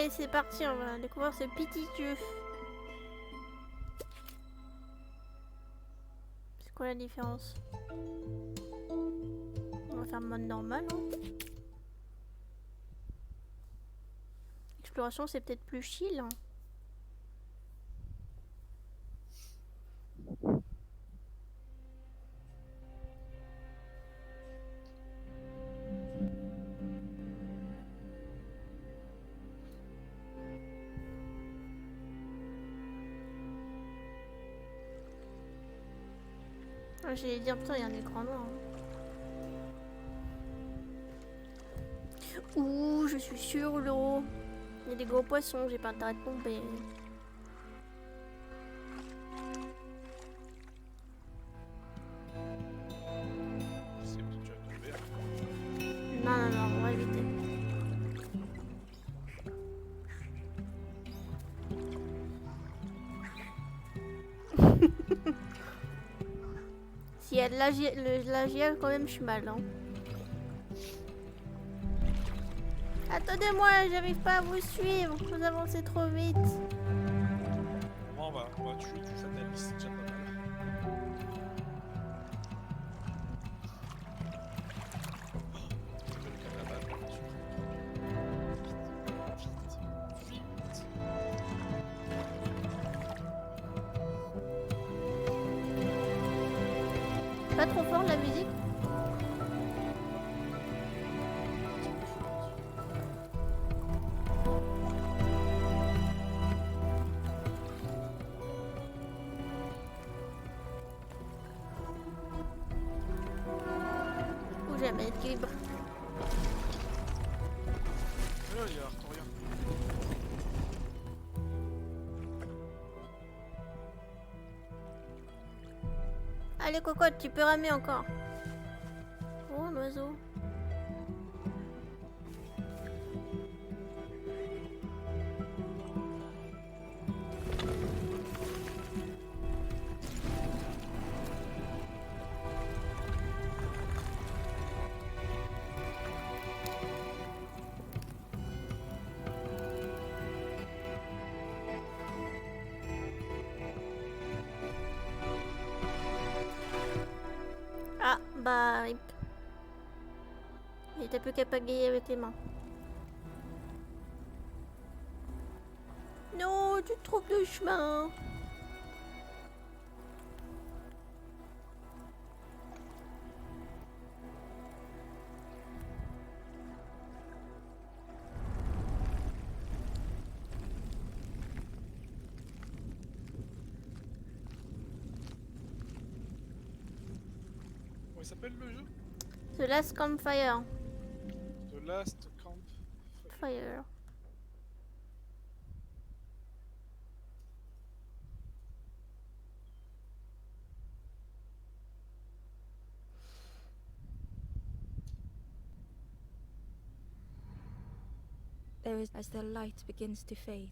Allez, c'est parti, on va découvrir ce petit jeu. C'est quoi la différence? On va faire mode normal, hein. Exploration, c'est peut-être plus chill, hein. Ah, j'allais dire, putain, il y a un écran noir, hein. Ouh, je suis sur l'eau. Il y a des gros poissons, j'ai pas intérêt de tomber. C'est bon, tu vas tomber. Non, non, non, on va éviter. S'il y a de la giel, quand même, je suis mal, hein. Attendez-moi, j'arrive pas à vous suivre. Vous avancez trop vite. Moi, on va tuer du fataliste, c'est déjà pas mal. Pas trop fort la musique. Ou jamais équilibre. Là, il y a Arthurien. Allez cocotte, tu peux ramer encore. Oh un oiseau. Ah bah rip. Il était plus qu'à pagayer avec les mains. Non, tu te trompes de chemin. Comment il s'appelle le jeu? The Last Campfire. The Last Campfire. Fire. There is as the light begins to fade.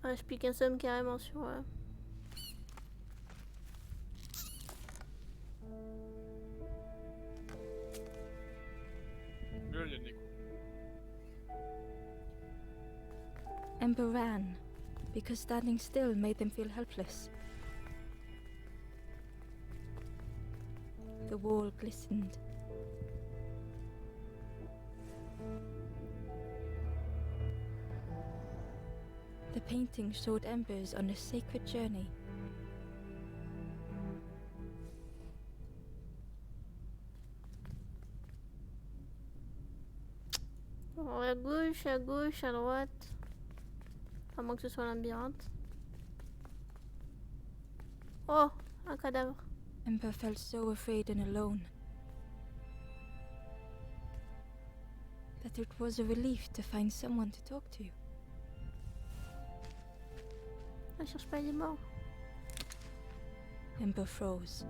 Ah, je pique un somme carrément sur... Là, il y a Neko. Ember ran, because standing still made them feel helpless. The wall glistened. The painting showed embers on a sacred journey. À gauche, à droite. À moins que ce soit un labyrinthe. Oh, un cadavre. Ember felt so afraid and alone that it was a relief to find someone to talk to. Ne cherche pas, il est mort. Ember froze,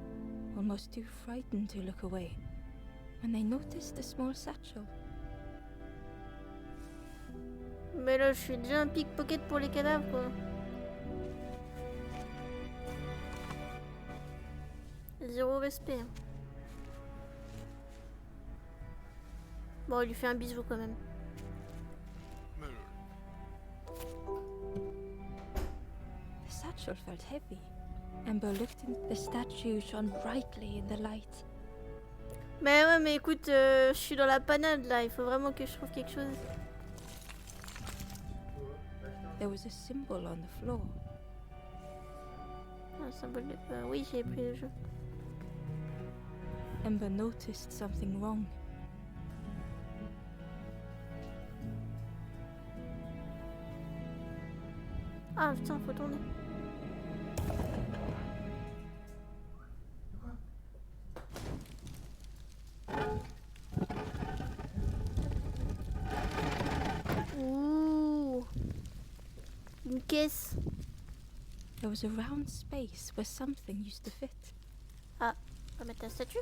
almost too frightened to look away, when they noticed a small satchel. Mais là, je suis déjà un pickpocket pour les cadavres, quoi. Zéro respect. Bon, il lui fait un bisou quand même. Mais, The satchel felt heavy. Ember looked at the statue shone brightly in the light. Mais ouais, mais écoute, je suis dans la panade là. Il faut vraiment que je trouve quelque chose. There was a symbol on the floor. Un symbole de... oui, j'ai pris le jeu. Ember noticed something wrong. Ah putain, faut tourner. Ouh. Une caisse. There was a round space where something used to fit. Ah, on va mettre la statue.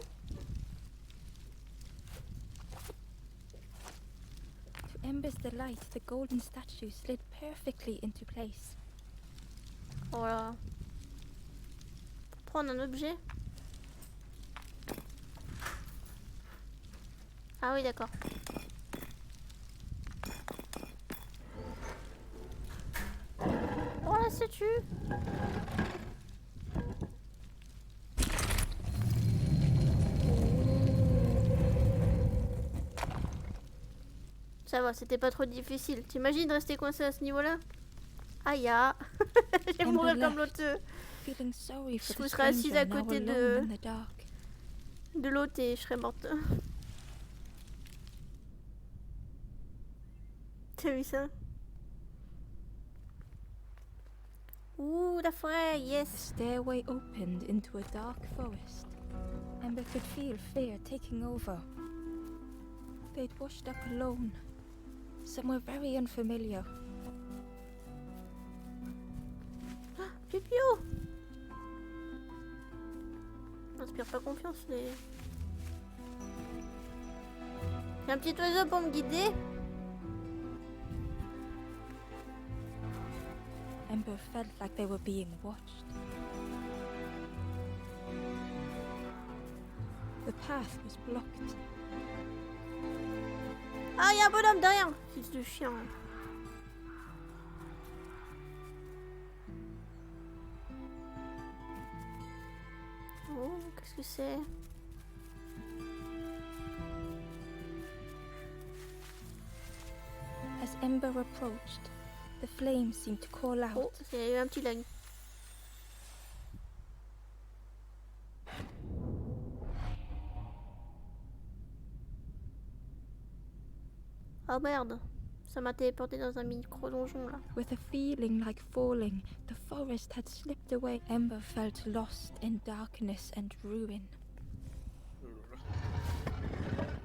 To Ember's delight, the golden statue slid perfectly into place. Voilà. Pour prendre un objet. Ah oui, d'accord. Oh la statue. Ça va, c'était pas trop difficile. T'imagines de rester coincé à ce niveau-là? Aïe ah. Je vais mourir comme l'autre. Feeling sorry for Je the serais assise à stranger now côté alone in the dark. de l'autre et je serais morte. T'as vu ça? Ouh, la forêt, The yes. stairway opened into a dark forest. Ember could feel fear taking over. They'd washed up alone, somewhere very unfamiliar. Pupio. M'inspire pas confiance, les... Y'a un petit oiseau pour me guider. Ember felt like they were being watched. The path was blocked. Ah, y'a un bonhomme derrière. Fils de chien. Oh, qu'est-ce que c'est? As Ember approached, the flames seemed to call out. Oh, il y a eu un petit lag. Oh merde, ça m'a téléporté dans un micro-donjon là. With a feeling like falling, the forest had slipped away. Ember felt lost in darkness and ruin.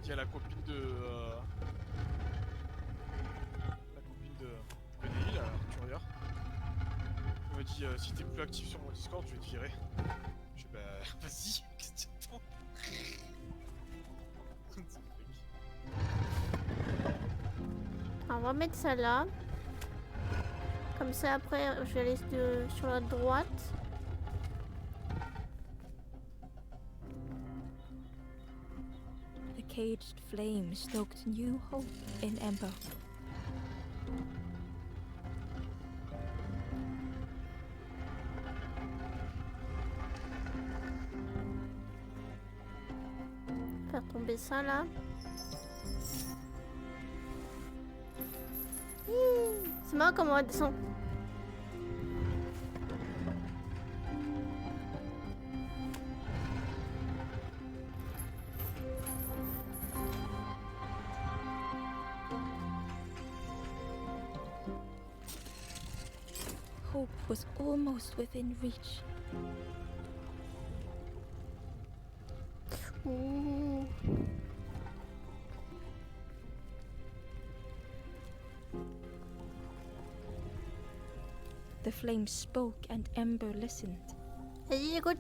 Il y a la copine de... la copine de Dernier, là, Arturia. Elle m'a dit si t'es plus actif sur mon Discord, je vais te virer. Je dis bah vas-y, qu'est-ce que tu attends? Alors, on va mettre ça là. Comme ça après je vais aller sur la droite. The caged flame stoked new hope in Ember. Faire tomber ça là. C'est marrant comment elle descend. Hope was almost within reach. Ouh. The flame spoke and Ember listened. Vas-y, écoute.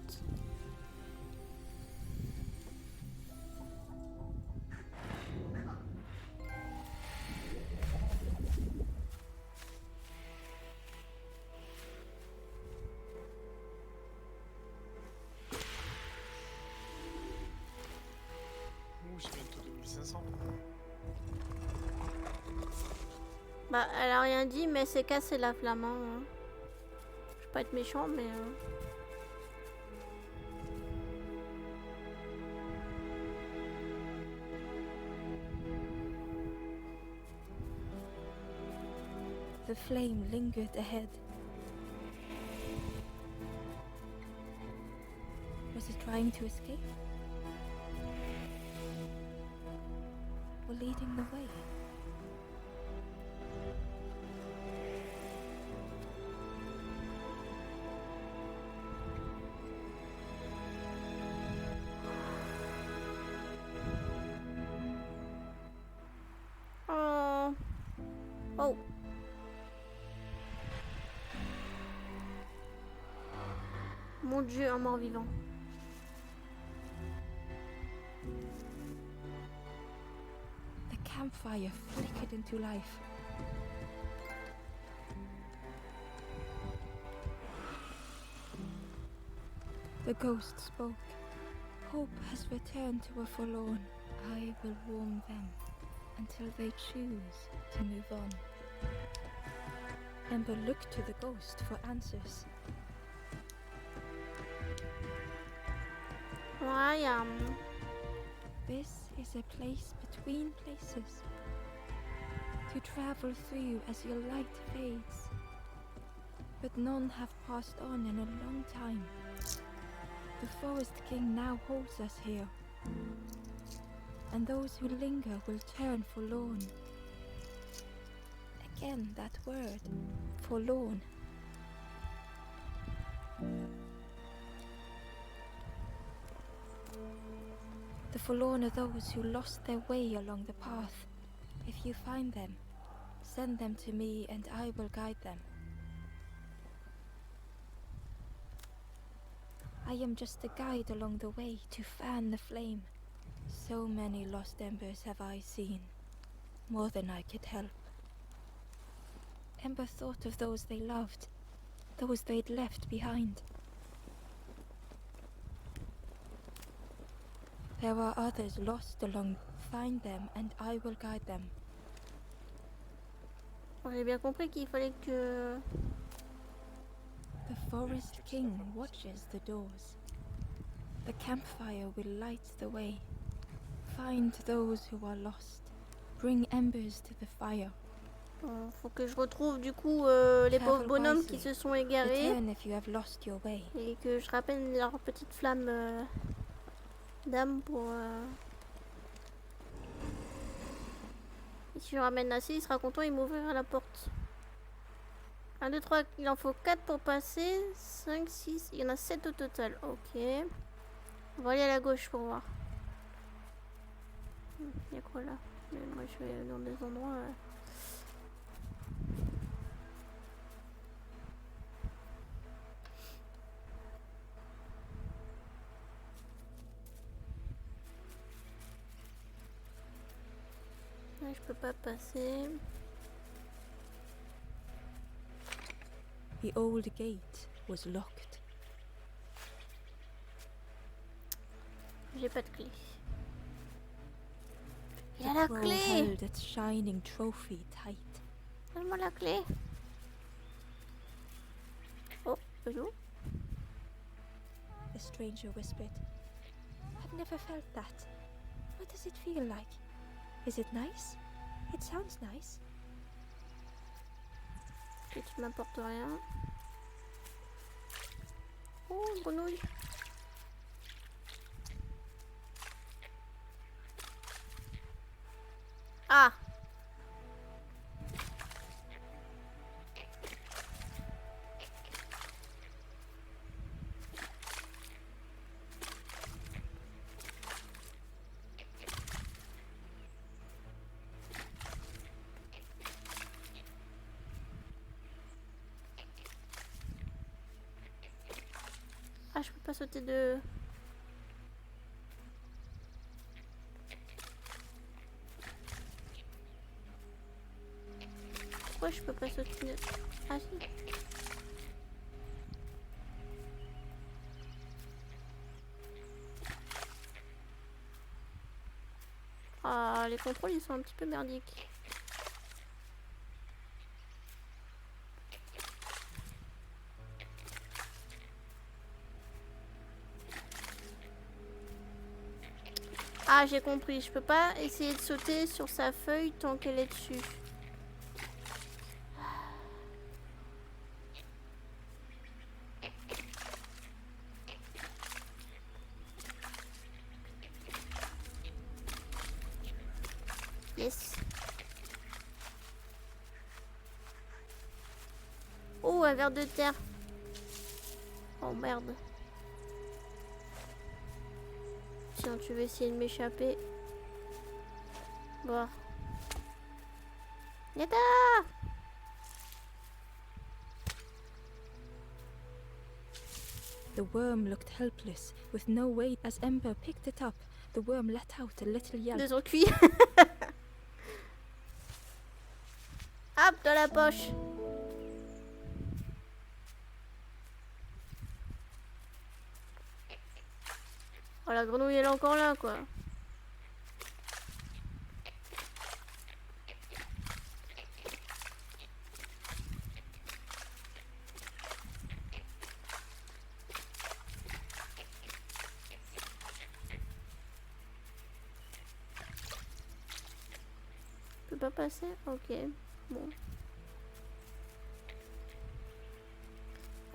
sent. Bah, elle a rien dit, mais c'est cassé la flamme. Hein. Je vais pas être méchant, mais. The flame lingered ahead. Was it trying to escape? Or leading the way? Oh. Oh. Mon Dieu, un mort-vivant. The campfire flickered into life. The ghost spoke. Hope has returned to a forlorn. I will warm them until they choose to move on. Ember looked to the ghost for answers. I am. This is a place between places to travel through as your light fades. But none have passed on in a long time. The Forest King now holds us here, and those who linger will turn forlorn. Again, that word, forlorn. The forlorn are those who lost their way along the path. If you find them, send them to me and I will guide them. I am just a guide along the way to fan the flame. So many lost embers have I seen, more than I could help. Ember thought of those they loved, those they'd left behind. There are others lost along. Find them and I will guide them. J'ai bien compris qu'il fallait que... The Forest King watches the doors. The campfire will light the way. Find those who are lost. Bring embers to the fire. Bon, faut que je retrouve du coup les pauvres bonhommes qui se sont égarés. Return if you have lost your way. Et que je rappelle leur petite flamme d'âme pour... Et si je ramène assez, il sera content, il m'ouvrira la porte. 1, 2, 3, il en faut 4 pour passer. 5, 6, il y en a 7 au total. Ok. On va aller à la gauche pour voir. Il y a quoi là? Mais moi je vais dans des endroits... Je peux pas passer. The old gate was locked. J'ai pas de clé. Il The a la crow clé! held its shining trophy tight. Donne-moi la clé. Oh, hello? The stranger whispered. I've never felt that. What does it feel like? Is it nice? It sounds nice. Que tu m'apportes rien. Oh, une grenouille. Ah! Ah, je peux pas sauter de... Pourquoi je peux pas sauter de... Ah si. Ah, les contrôles ils sont un petit peu merdiques. Ah, j'ai compris, je peux pas essayer de sauter sur sa feuille tant qu'elle est dessus. Yes. Oh, un ver de terre. Oh merde. Tiens, tu veux essayer de m'échapper. Bon. Yada! The worm looked helpless, with no weight. As Ember picked it up, the worm let out a little yelp. Deux cuits. Hop, dans la poche. Oh, la grenouille elle est encore là quoi. Je peux pas passer? Ok. Bon.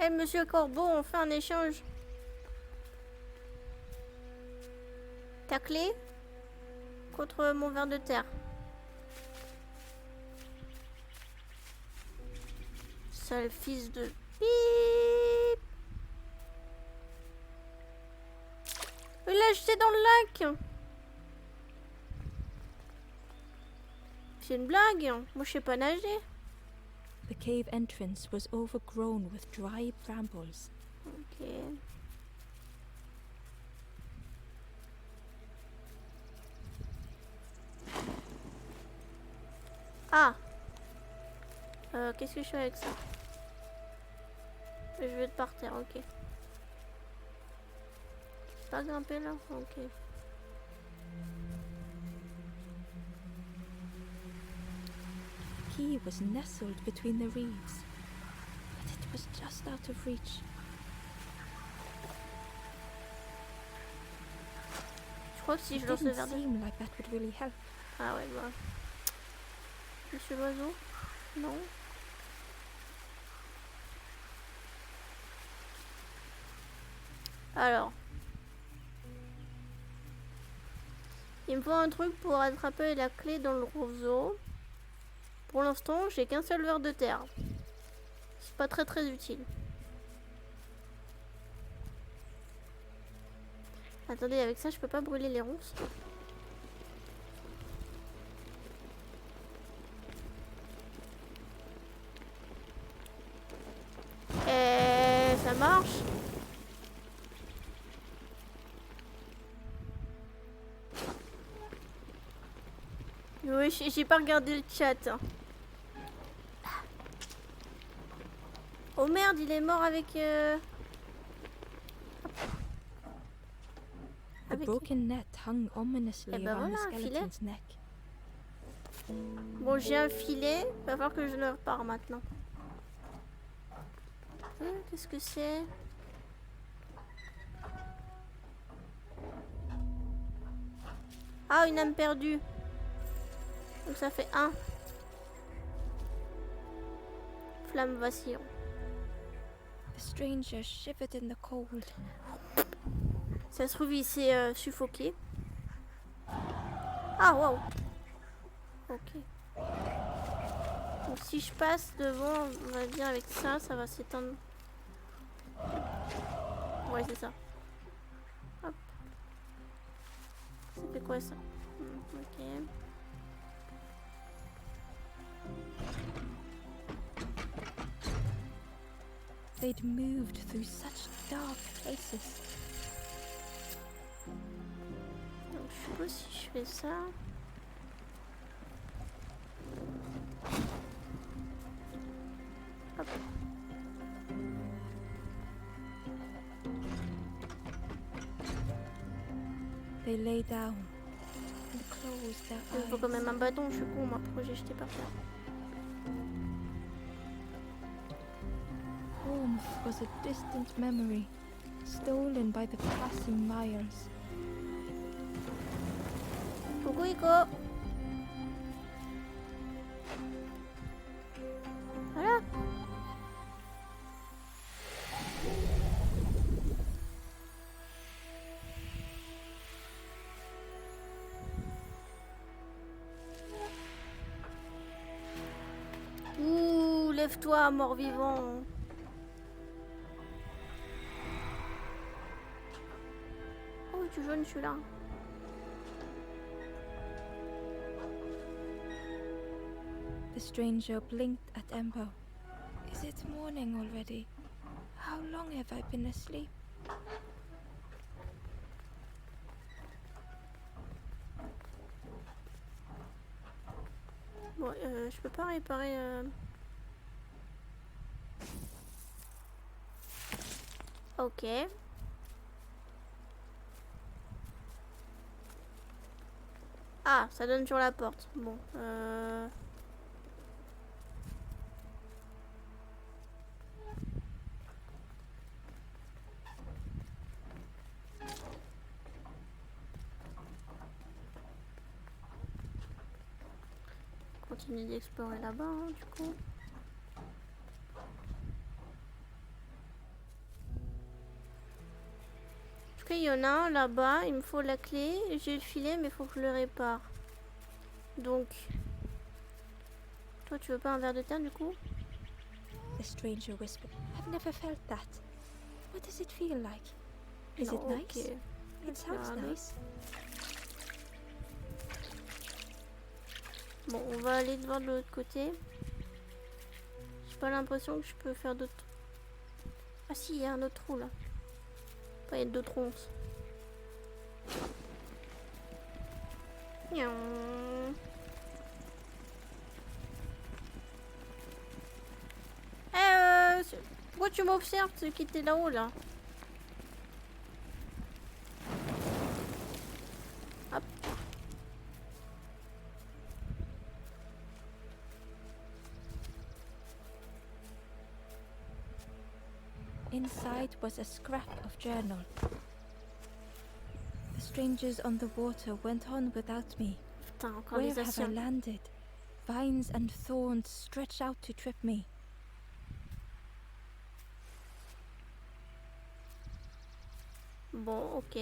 Eh monsieur Corbeau, on fait un échange. Ta clé contre mon ver de terre. Sale fils de pip. Il l'a jeté dans le lac. C'est une blague. Moi je sais pas nager. The cave entrance was overgrown with dry brambles. Ok. Ah. Qu'est-ce que je fais avec ça? Je vais être par terre, ok. Pas grimper là? Ok. Key was nestled between the reeds, but it was just out of reach. Je crois que si je It lance le didn't verre de... seem like that would really help. Ah ouais, bah... Monsieur l'oiseau? Non. Alors. Il me faut un truc pour attraper la clé dans le roseau. Pour l'instant, j'ai qu'un seul ver de terre. C'est pas très utile. Attendez, avec ça, je peux pas brûler les ronces. Et ça marche. Oui, j'ai pas regardé le chat. Hein. Oh merde, il est mort avec... The broken net hung ominously Eh ben around voilà, the un filet. skeleton's neck. Bon, j'ai un filet. Va falloir que je le repars maintenant. Qu'est-ce que c'est? Ah, une âme perdue. Donc ça fait 1. Flamme vacillante. The stranger shivered in the cold. Ça se trouve, il s'est suffoqué. Ah, wow. Ok. Donc si je passe devant, on va dire avec ça, ça va s'éteindre. Ouais, c'est ça. Hop. Ça fait quoi ça? Ok. They'd moved through such dark places. Donc je suppose si je fais ça. Hop. They lay down and close their Il me faut eyes. quand même un bâton, je suis con, moi, pourquoi j'ai jeté par terre? Home was a distant memory, stolen by the passing miles. Coucou Ico. Voilà. Ouh, lève-toi, mort-vivant. Oh, tu jaune, je suis là. The stranger blinked at Embo. Is it morning already? How long have I been asleep? Bon, je peux pas réparer... Ok. Ah, ça donne sur la porte. Bon, continue d'explorer là-bas, hein, du coup. En tout cas, il y en a un là-bas. Il me faut la clé. J'ai le filet, mais il faut que je le répare. Donc... Toi, tu veux pas un verre de terre, du coup? The stranger whispered. I've never felt that. What does it feel like? Is Non, it nice? ok. It sounds Regarde. nice. Bon, on va aller devant de l'autre côté. J'ai pas l'impression que je peux faire d'autres... Ah si, il y a un autre trou, là. Enfin, il y a d'autres ronces. Miaou. Pourquoi tu m'observes, ce qui était là-haut, là? Hop. Inside was a scrap of journal. The strangers on the water went on without me. Putain, encore Where les have I Asiens. landed? Vines and thorns stretch out to trip me. Bon, ok.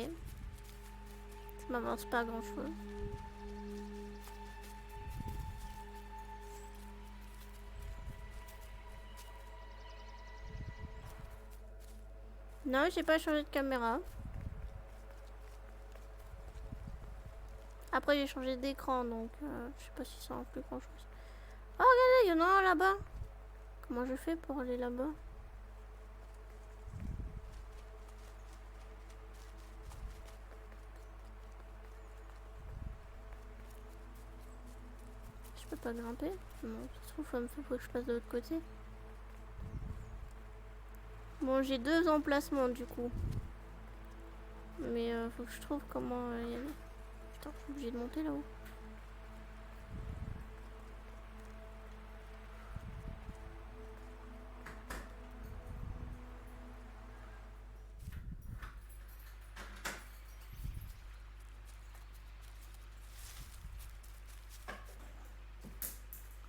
Ça m'avance pas grand-chose. Non, j'ai pas changé de caméra. Après, j'ai changé d'écran, donc je sais pas si ça influe grand-chose. Oh, regardez, il y en a un là-bas. Comment je fais pour aller là-bas? Je peux pas grimper? Non, ça se trouve, faut que je passe de l'autre côté. Bon, j'ai deux emplacements du coup. Mais faut que je trouve comment y aller. Putain, je suis obligée de monter là-haut.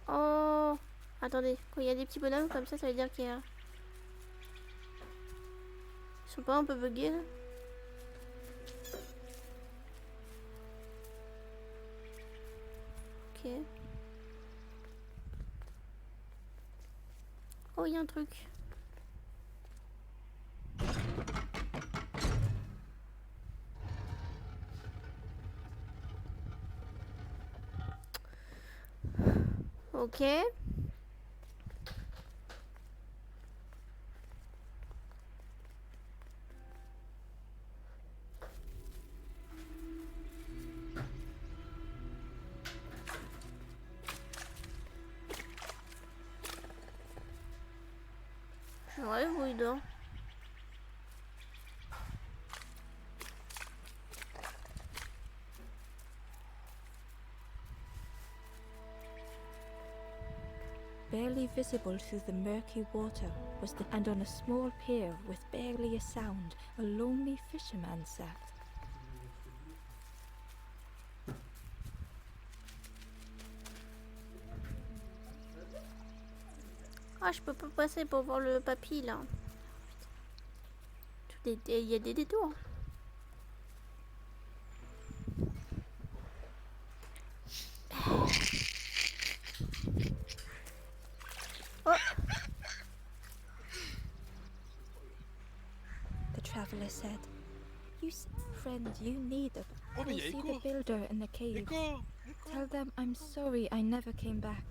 Oh! Attendez, quand il y a des petits bonhommes comme ça veut dire qu'il y a... Ils sont pas un peu buggés là? Ok. Oh, il y a un truc. Ok. Je rêve où il dort. barely visible through the murky water was the and on a small pier with barely a sound, a lonely fisherman sat. Ah, je peux pas passer pour voir le papy là. Il y a des détours. Oh. The traveler said, Friend, you need a... Oh, mais Go il y a see Echo. the builder in the cave. Echo. Tell them I'm sorry I never came back.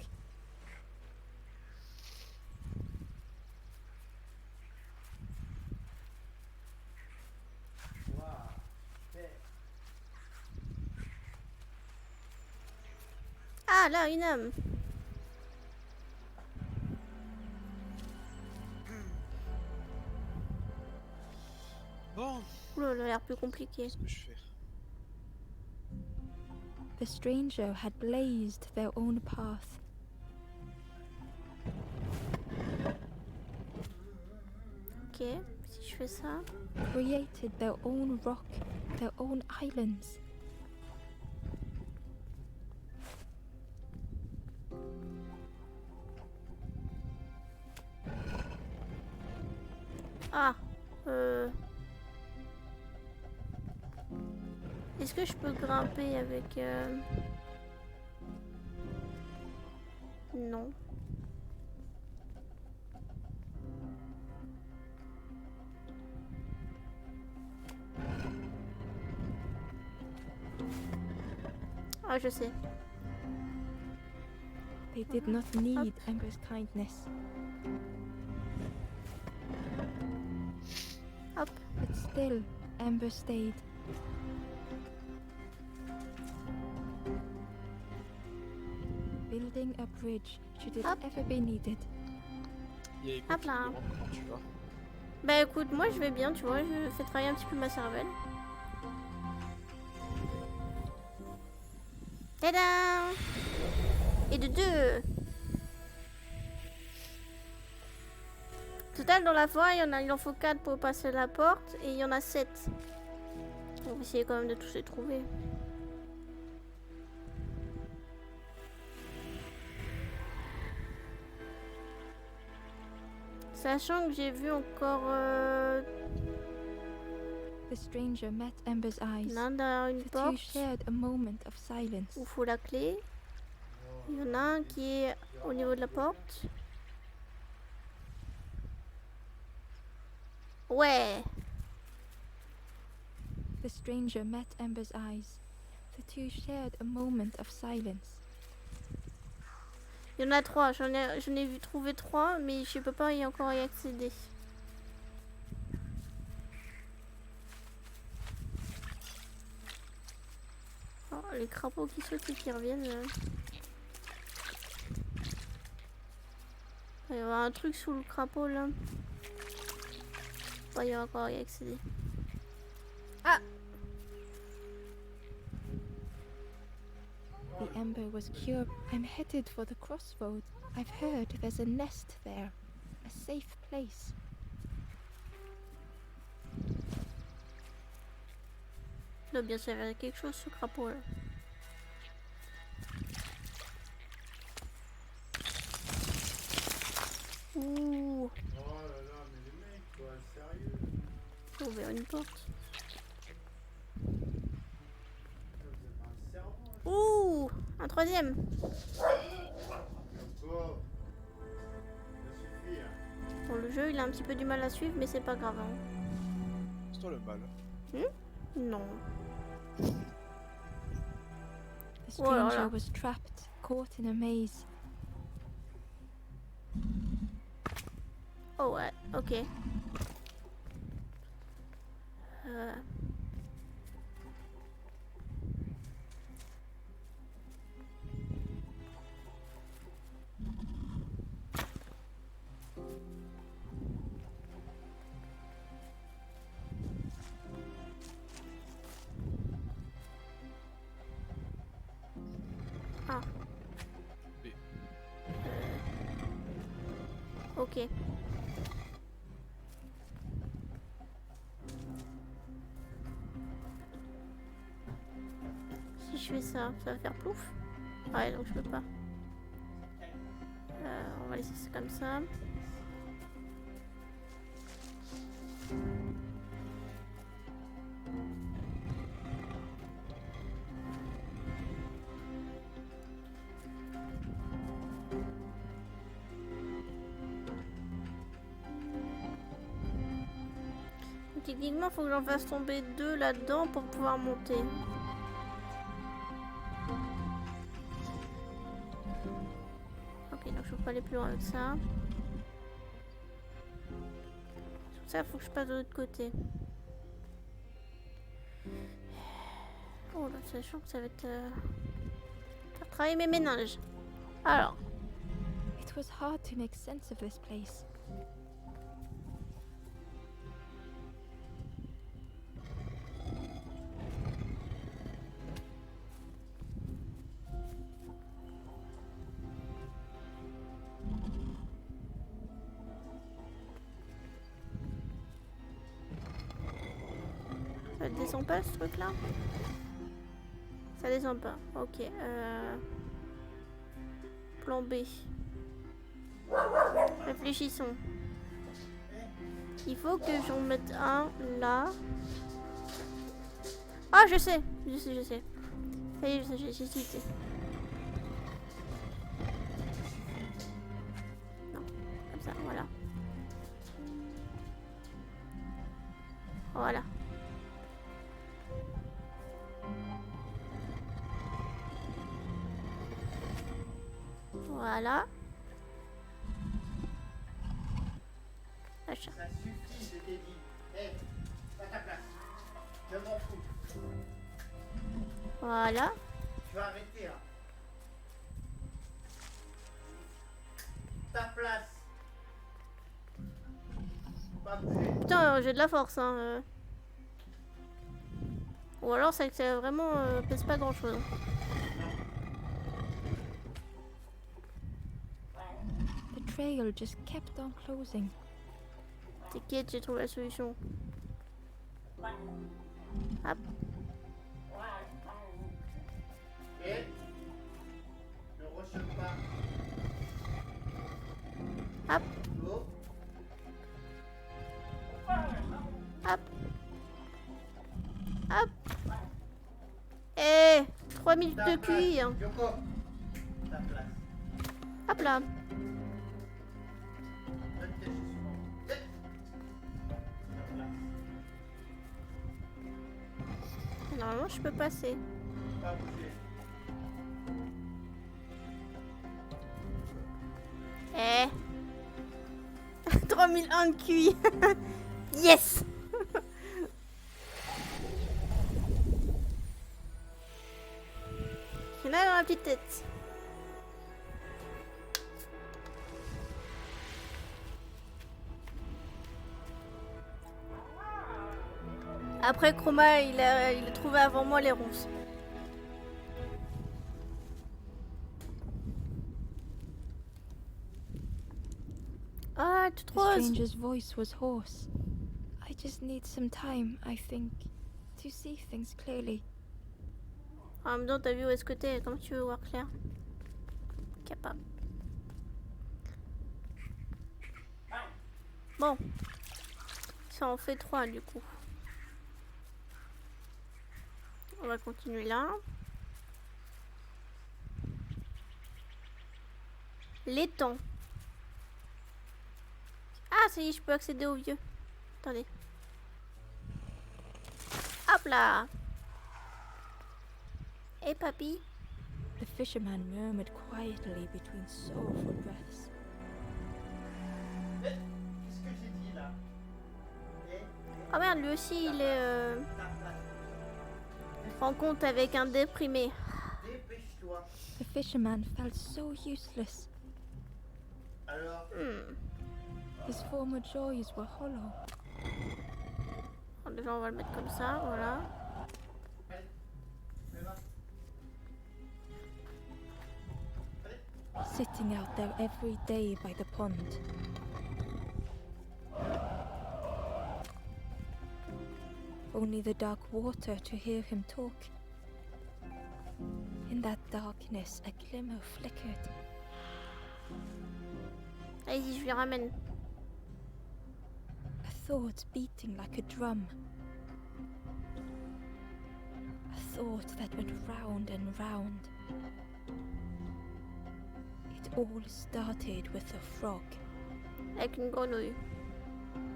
Ah, là, une âme. Bon, Oula, ça a l'air plus compliqué. qu'est-ce que je fais? The stranger had blazed their own path. Ok, si je fais ça. Created their own rock, their own islands. Ah, est-ce que je peux grimper avec... Non. Ah, je sais. They did not need Amber's kindness, Hop. but still Amber stayed. Building a bridge should it Hop. ever be needed. Il y a Echo Hop qui là. me demande comment tu vas. Bah écoute, moi je vais bien, tu vois, je fais travailler un petit peu ma cervelle. Tadam! Et de 2. Total, dans la forêt, il en faut 4 pour passer la porte et il y en a 7. On va essayer quand même de tous les trouver. Sachant que j'ai vu encore The stranger met Amber's eyes. l'un derrière une The two porte shared a moment of silence. où il faut la clé. Il y en a un qui est au niveau de la porte. Ouais. The stranger met Amber's eyes. The two shared a moment of silence. Il y en a 3. J'en ai vu trouver 3, mais je peux pas encore y accéder. Oh, les crapauds qui sautent et qui reviennent. Il va y avoir un truc sous le crapaud là. Pas y encore y accéder. Ah! The ember was cured. I'm headed for the crossroad. I've heard there's a nest there. A safe place. Il doit bien servir à quelque chose ce crapaud là. Ouh! Oh là là, mais les mecs, quoi, sérieux? Faut ouvrir une porte. Vous êtes un cerveau, hein, Ouh! Un troisième! encore. Ça suffit, hein. Bon, le jeu il a un petit peu du mal à suivre, mais c'est pas grave. Hein. C'est toi le mal. Non. The Oh là stranger là. was trapped, caught in a maze. Oh ouais, ok. Ah. B. Ok. Si je fais ça, ça va faire plouf. Ouais, donc je peux pas. On va laisser ça comme ça. Techniquement, faut que j'en fasse tomber 2 là-dedans pour pouvoir monter. Ok, donc je peux pas aller plus loin avec ça. Tout ça, faut que je passe de l'autre côté. Oh là, sachant que ça va être... faire travailler mes méninges. Alors. It was hard to make sense of this place. Ça descend pas ce truc là? Ça descend pas. Ok. Plan B. Réfléchissons. Il faut que j'en mette un là. Ah, je sais. Je sais. Ça y est, j'ai cité. Non, comme ça, voilà. Voilà. Voilà. Achat. Ça suffit, je t'ai dit. Hé, à ta place. Je m'en fous. Voilà. Tu vas arrêter là. Ta place. Faut pas bouger. Putain, j'ai de la force, hein. Ou alors c'est que ça vraiment pèse pas grand chose. The trail just kept on closing. T'inquiète, j'ai trouvé la solution. Hop. Et ne rechoque pas. Hop. Go. Hop. Hop. Eh, 3 minutes Ta de place. cuir. Yoko. Ta place. Hop là. Donne tes chaussures. Ta place. Normalement, je peux passer. Pas bouger. Eh. 3001 de QI. Yes. Il y en a dans la petite tête. Après Chroma, il a trouvé avant moi les ronces. Ah, toute The rose. stranger's voice was hoarse. I just need some time, I think, to see things clearly. En même temps, t'as vu où est-ce que t'es? Comment tu veux voir clair? Capable. Bon. Ça en fait 3 du coup. On va continuer là. L'étang. Ah, ça y est, je peux accéder au vieux. Attendez. Hop là. Et papy. The fisherman murmured quietly between sorrowful breaths. Qu'est-ce que j'ai dit là? Et Oh merde, lui aussi, il est ta place. rencontre avec un déprimé. Dépêche-toi. The fisherman felt so useless. Alors, His former joys were hollow. Bon, déjà, on va le mettre comme ça, voilà. fais-la. Sitting out there every day by the pond, only the dark water to hear him talk. In that darkness, a glimmer flickered. Allez-y, je lui ramène. A thought beating like a drum. A thought that went round and round. It all started with a frog. Avec une grenouille.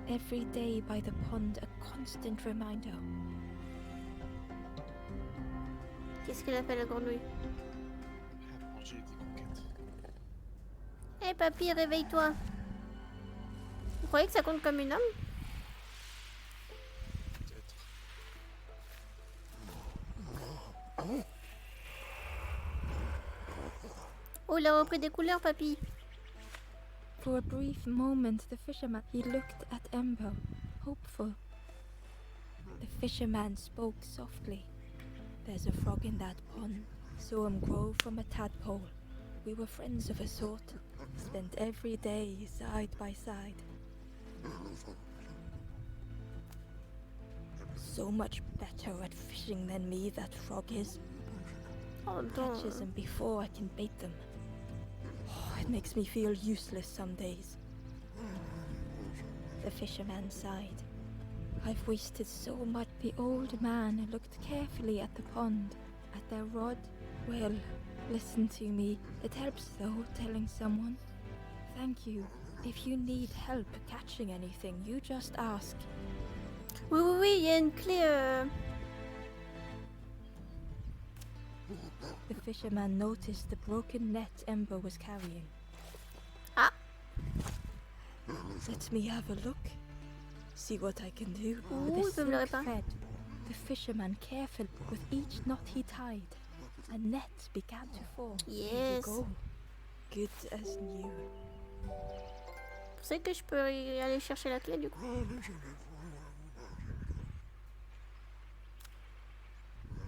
Every day by the pond, a constant reminder. Qu'est-ce qu'elle a fait la grenouille? Manger des croquettes. Hé papy, réveille-toi. Vous croyez que ça compte comme une homme? Peut-être. Oh, il a repris des couleurs, papy. For a brief moment, the fisherman, he looked at Ember, hopeful. The fisherman spoke softly. There's a frog in that pond. Saw him grow from a tadpole. We were friends of a sort. Spent every day side by side. So much better at fishing than me, that frog is. En même temps, Catches them before I can bait them. Oh, it makes me feel useless some days. The fisherman sighed. I've wasted so much. The old man looked carefully at the pond, at their rod. Well, listen to me. It helps though, telling someone. Thank you. If you need help catching anything, you just ask. oui, oui, oui, il y a une clé. The fisherman noticed the broken net Ember was carrying. Ah. Let me have a look. See what I can do. Ouh, With il a peut me le silk réparer. thread, the fisherman careful with each knot he tied. A net began to form. Here you Yes. go. Good as new. Vous savez que je peux y aller chercher la clé du coup?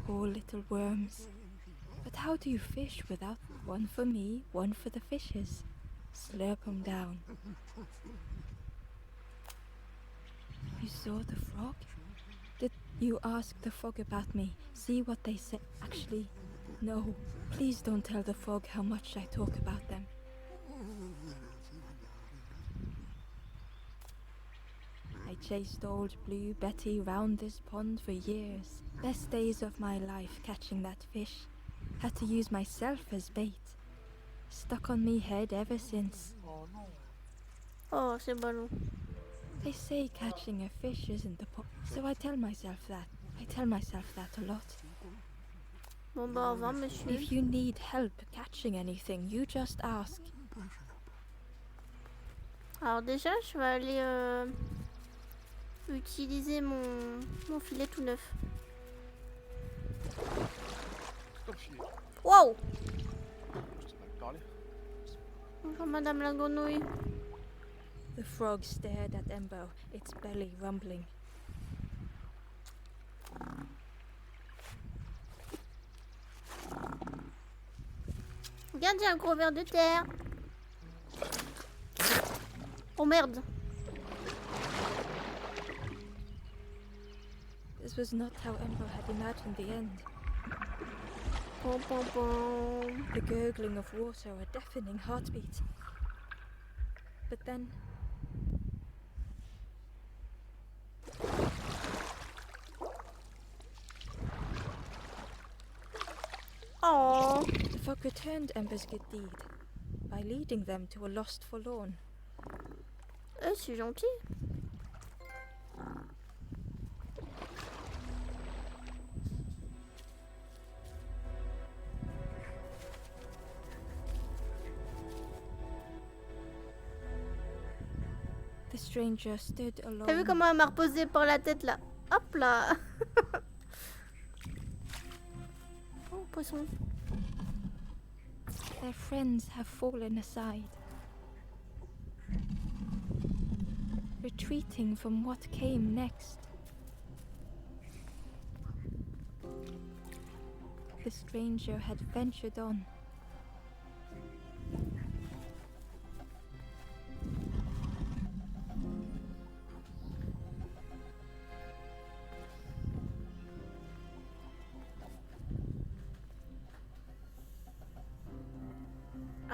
Poor little worms. But how do you fish without one for me, one for the fishes? Slurp 'em down. You saw the frog? Did you ask the frog about me? See what they say? Actually, no. Please don't tell the frog how much I talk about them. I chased old Blue Betty round this pond for years. Best days of my life catching that fish. Had to use myself as bait. Stuck on me head ever since. Oh non. Oh, c'est ballon. They say catching a fish isn't the point, so I tell myself that. I tell myself that a lot. Bon bah au revoir monsieur. If you need help catching anything, you just ask. Alors déjà, je vais aller utiliser mon filet tout neuf. C'est comme filet. Wow! Je t'ai mal parlé. Bonjour madame la grenouille. The frog stared at Ember, its belly rumbling. Regarde, j'ai un gros ver de terre. Oh merde. This was not how Ember had imagined the end. Pom pom pom. The gurgling of water, a deafening heartbeat. But then... Oh. the frog returned Ember's good deed by leading them to a lost forlorn. C'est gentil. The stranger stood alone. T'as vu comment elle m'a reposé par la tête là? Hop là. Oh poisson. Their friends have fallen aside, retreating from what came next. The stranger had ventured on.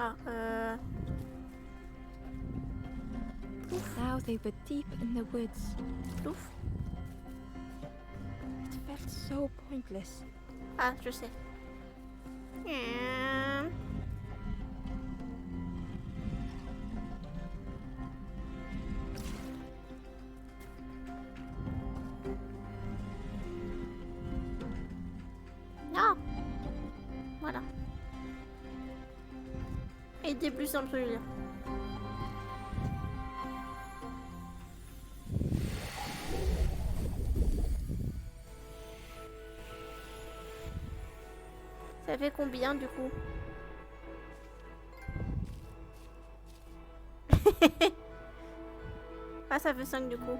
Ah, Now they were deep in the woods. Ouf. It felt so pointless. Ah, je sais. Non. Voilà. Et des plus simples, je veux dire. Ça fait combien du coup? Ah, ça fait 5 du coup.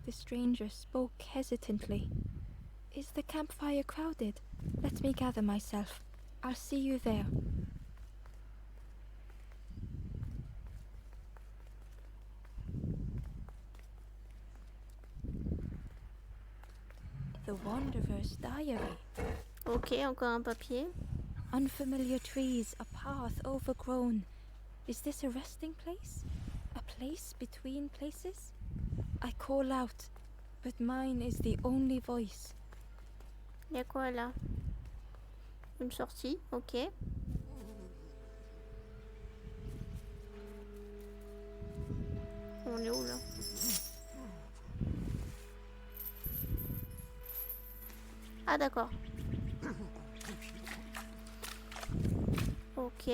The stranger spoke hesitantly. Is the campfire crowded? Let me gather myself. I'll see you there. The Wanderer's Diary. Ok, encore un papier. Unfamiliar trees, a path overgrown. Is this a resting place? A place between places? I call out, but mine is the only voice. Y'a quoi là? Une sortie, ok. On est où là? Ah d'accord. Ok.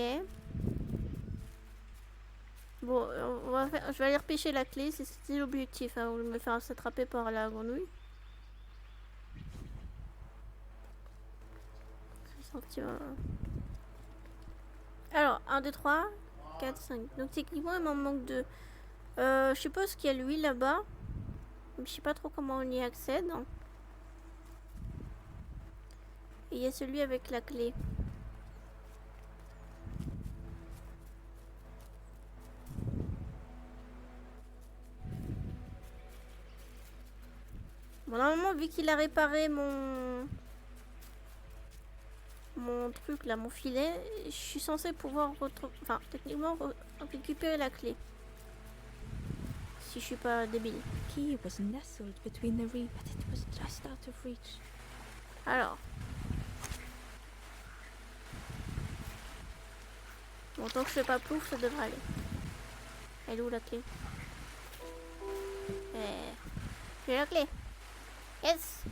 Bon, je vais aller repêcher la clé, c'était l'objectif, hein, me faire s'attraper par la grenouille. Alors, 1, 2, 3, 4, 5. Donc techniquement, il m'en manque 2. Je suppose qu'il y a lui là-bas. Mais je sais pas trop comment on y accède. Et il y a celui avec la clé. Bon, normalement, vu qu'il a réparé mon truc là, mon filet, je suis censée pouvoir techniquement récupérer la clé. Si je suis pas débile. Key was nestled between the reeds, but it was just out of reach. Alors. Bon, tant que je fais pas plouf, ça devrait aller. Elle est où la clé? J'ai la clé. Yes.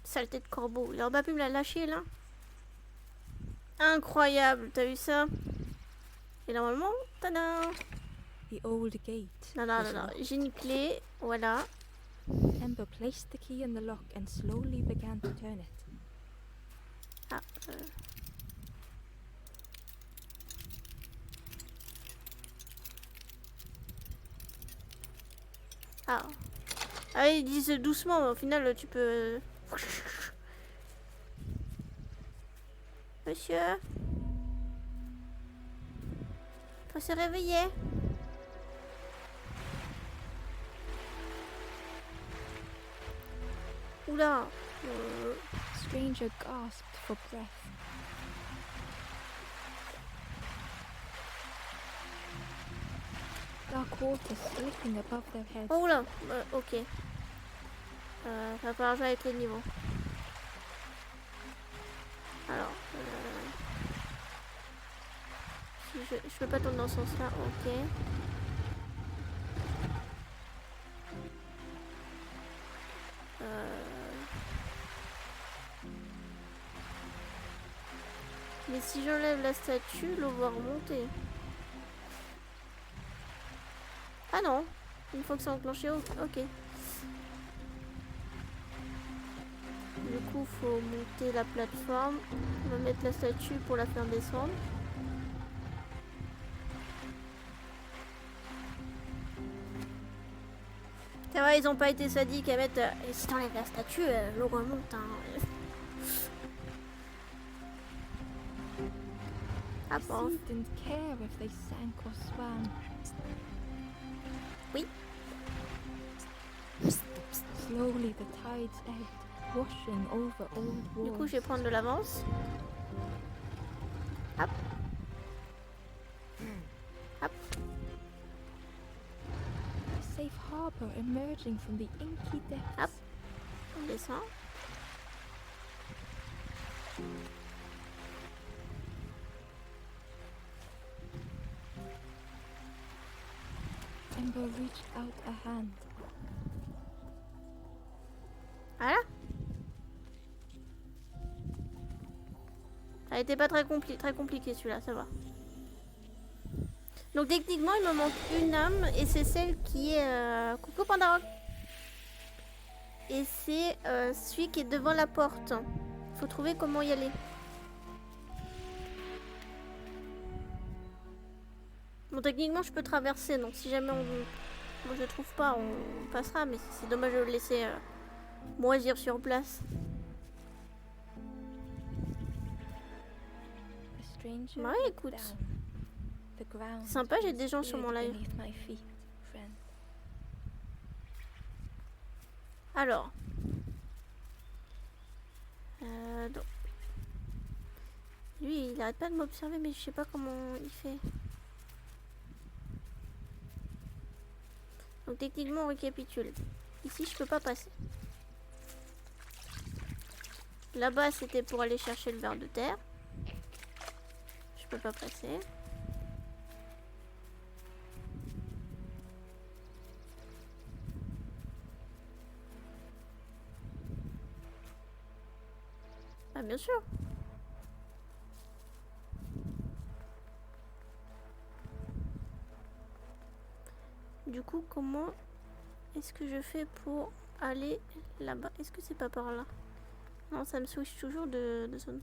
Saleté de corbeau. Il aurait pas pu me la lâcher là. Incroyable, t'as vu ça? Et normalement, tada! The old gate. Non, j'ai une clé, voilà. Ember placed the key in the lock and slowly began to turn it. Ah, Ah, ils disent doucement, mais au final, tu peux... Monsieur? Faut se réveiller. Oula. Stranger gasped for breath. Dark water slipping above their heads. Oh là, ok. Va falloir jouer avec les niveaux. Alors, si je peux pas tourner dans ce sens-là, ok. Mais si j'enlève la statue, l'eau va remonter. Ah non, une fois que c'est enclenché, ok. Du coup, faut monter la plateforme. On va mettre la statue pour la faire descendre. Ça va, ils ont pas été sadiques à mettre... si t'enlèves la statue, l'eau remonte. Hein. Ah bon. Sea didn't care if they sank or swam. Oui. Slowly the tides ebbed, washing over old Du coup, walls. je vais prendre de l'avance. Hop. Hop. A safe harbor emerging from the inky depths. Hop. On descend. Ember reached out a hand. Voilà. Ça a été pas très compliqué celui-là, ça va. Donc techniquement, il me manque une âme et c'est celle qui est... Coucou Pandora. Et c'est celui qui est devant la porte. Faut trouver comment y aller. Bon, techniquement, je peux traverser, donc si jamais moi, je le trouve pas, on passera, mais c'est dommage de le laisser moisir sur place. A stranger Ouais, looked écoute. down. The ground Sympa, j'ai des gens sur mon live. beneath my feet, friend. Alors. Donc. Lui, il arrête pas de m'observer, mais je sais pas comment il fait. Donc techniquement, on récapitule. Ici, je peux pas passer. Là-bas, c'était pour aller chercher le ver de terre. Je peux pas passer. Ah, bien sûr. Du coup, comment est-ce que je fais pour aller là-bas? Est-ce que c'est pas par là? Non, ça me switch toujours de zone.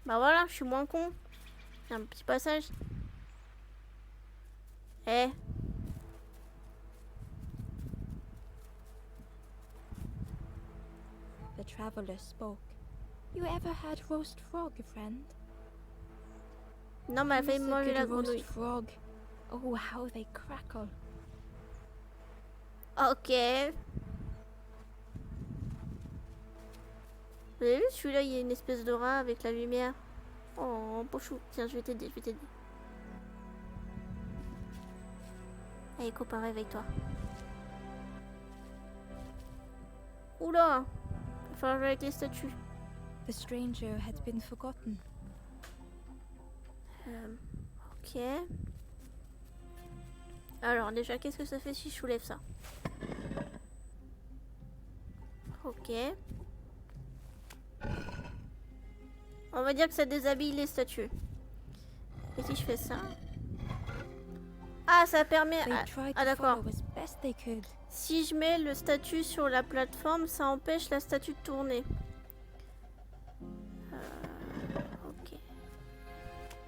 Bah voilà, je suis moins con. Il y a un petit passage. Eh. The traveler spoke. You ever had roast frog, friend? Non, mais elle a failli Who's me a manger good la roast grenouille. frog. Oh, how they crackle. Ok. Vous avez vu celui-là, il y a une espèce de rat avec la lumière. Oh, pochou. Tiens, je vais t'aider, je vais t'aider. Allez, copain, réveille-toi. Oula! Il va falloir jouer avec les statues. The stranger had been forgotten. Ok. Alors, déjà, qu'est-ce que ça fait si je soulève ça? Ok. On va dire que ça déshabille les statues. Et si je fais ça? Ah, ça permet... They Ah, tried ah, to d'accord. follow as best they could. Si je mets le statut sur la plateforme, ça empêche la statue de tourner. Ok.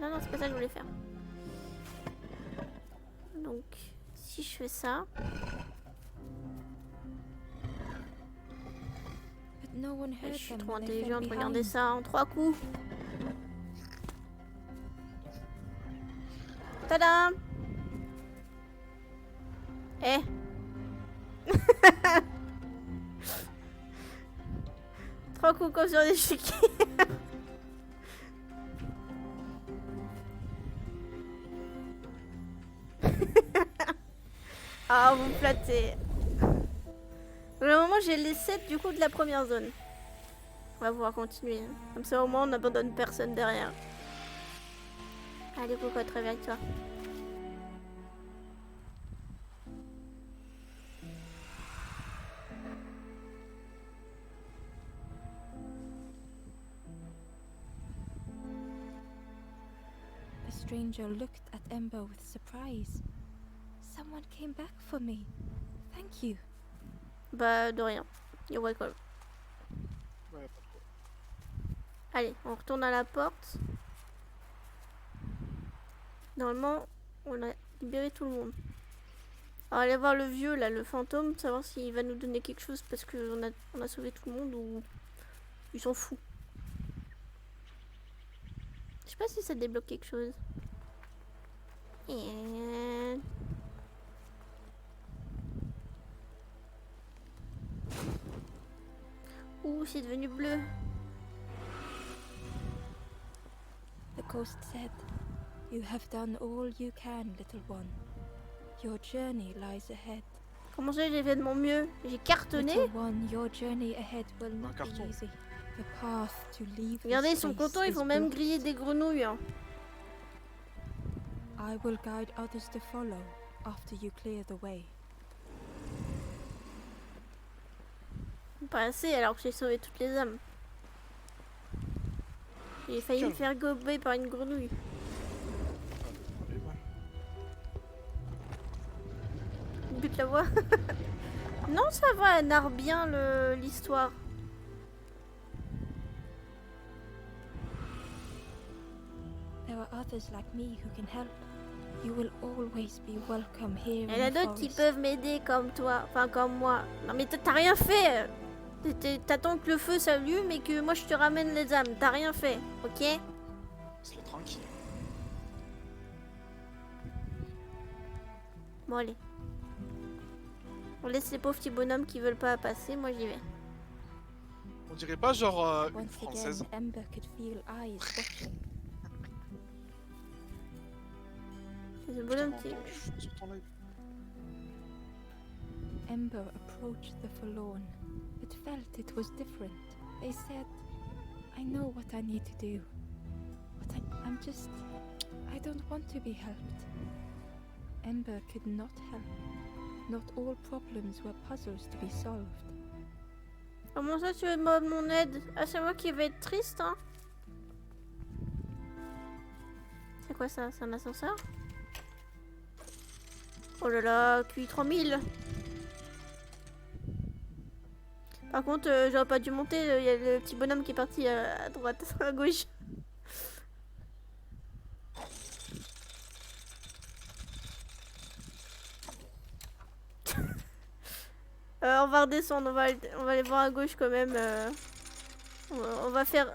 Non, non, c'est pas ça que je voulais faire. Donc, si je fais ça... But no one Je heard suis them trop when they fell intelligente, regardez behind. ça en 3 coups. Tadam! Eh! 3 coups comme sur des chiquets. Ah, vous me flattez. Pour le moment, j'ai les 7 du coup de la première zone. On va pouvoir continuer. Hein. Comme ça, au moins, on n'abandonne personne derrière. Allez, cocotte, réveille-toi. The stranger looked at Ember with surprise. Someone came back for me. Thank you. Bah, de rien. You're welcome. Ouais, pas trop. Allez, on retourne à la porte. Normalement, on a libéré tout le monde. On va aller voir le vieux là, le fantôme, savoir s'il va nous donner quelque chose parce qu'on a sauvé tout le monde ou il s'en fout. Je sais pas si ça débloque quelque chose. Et... Ouh, c'est devenu bleu. The ghost said, "You have done all you can, little one. Your journey lies ahead. Comment ça, j'ai fait de mon mieux? J'ai cartonné. Little one, your journey ahead will not be carton. easy. The path to leave Regardez, ils this sont place contents, ils is vont même built. griller des grenouilles. Hein. I will guide others to follow after you clear the way." Pas assez alors que j'ai sauvé toutes les âmes. J'ai failli me faire gober par une grenouille. Et voilà. Bute la voix. Non, ça va, elle narre bien l'histoire. There are others like me who can help. You will always be welcome here Il y en a in the d'autres qui forest. peuvent m'aider comme toi, enfin comme moi. Non mais t'as rien fait. T'attends que le feu s'allume et que moi je te ramène les âmes. T'as rien fait, ok? Laisse-le tranquille. Bon allez. On laisse les pauvres petits bonhommes qui veulent pas passer, moi j'y vais. On dirait pas genre une Once française. again, Ember could feel eyes watching. C'est ce bonhomme qui... Sur ton live. Ember approached the forlorn, but felt it was different. They said, "I know what I need to do, but I don't want to be helped." Ember could not help. Not all problems were puzzles to be solved. Comment ça tu veux demander mon aide? Ah c'est moi qui vais être triste hein? C'est quoi ça? C'est un ascenseur? Oh là là, QI 3000. Par contre, j'aurais pas dû monter, il y a le petit bonhomme qui est parti à droite, à gauche. On va redescendre, on va aller voir à gauche quand même. On va faire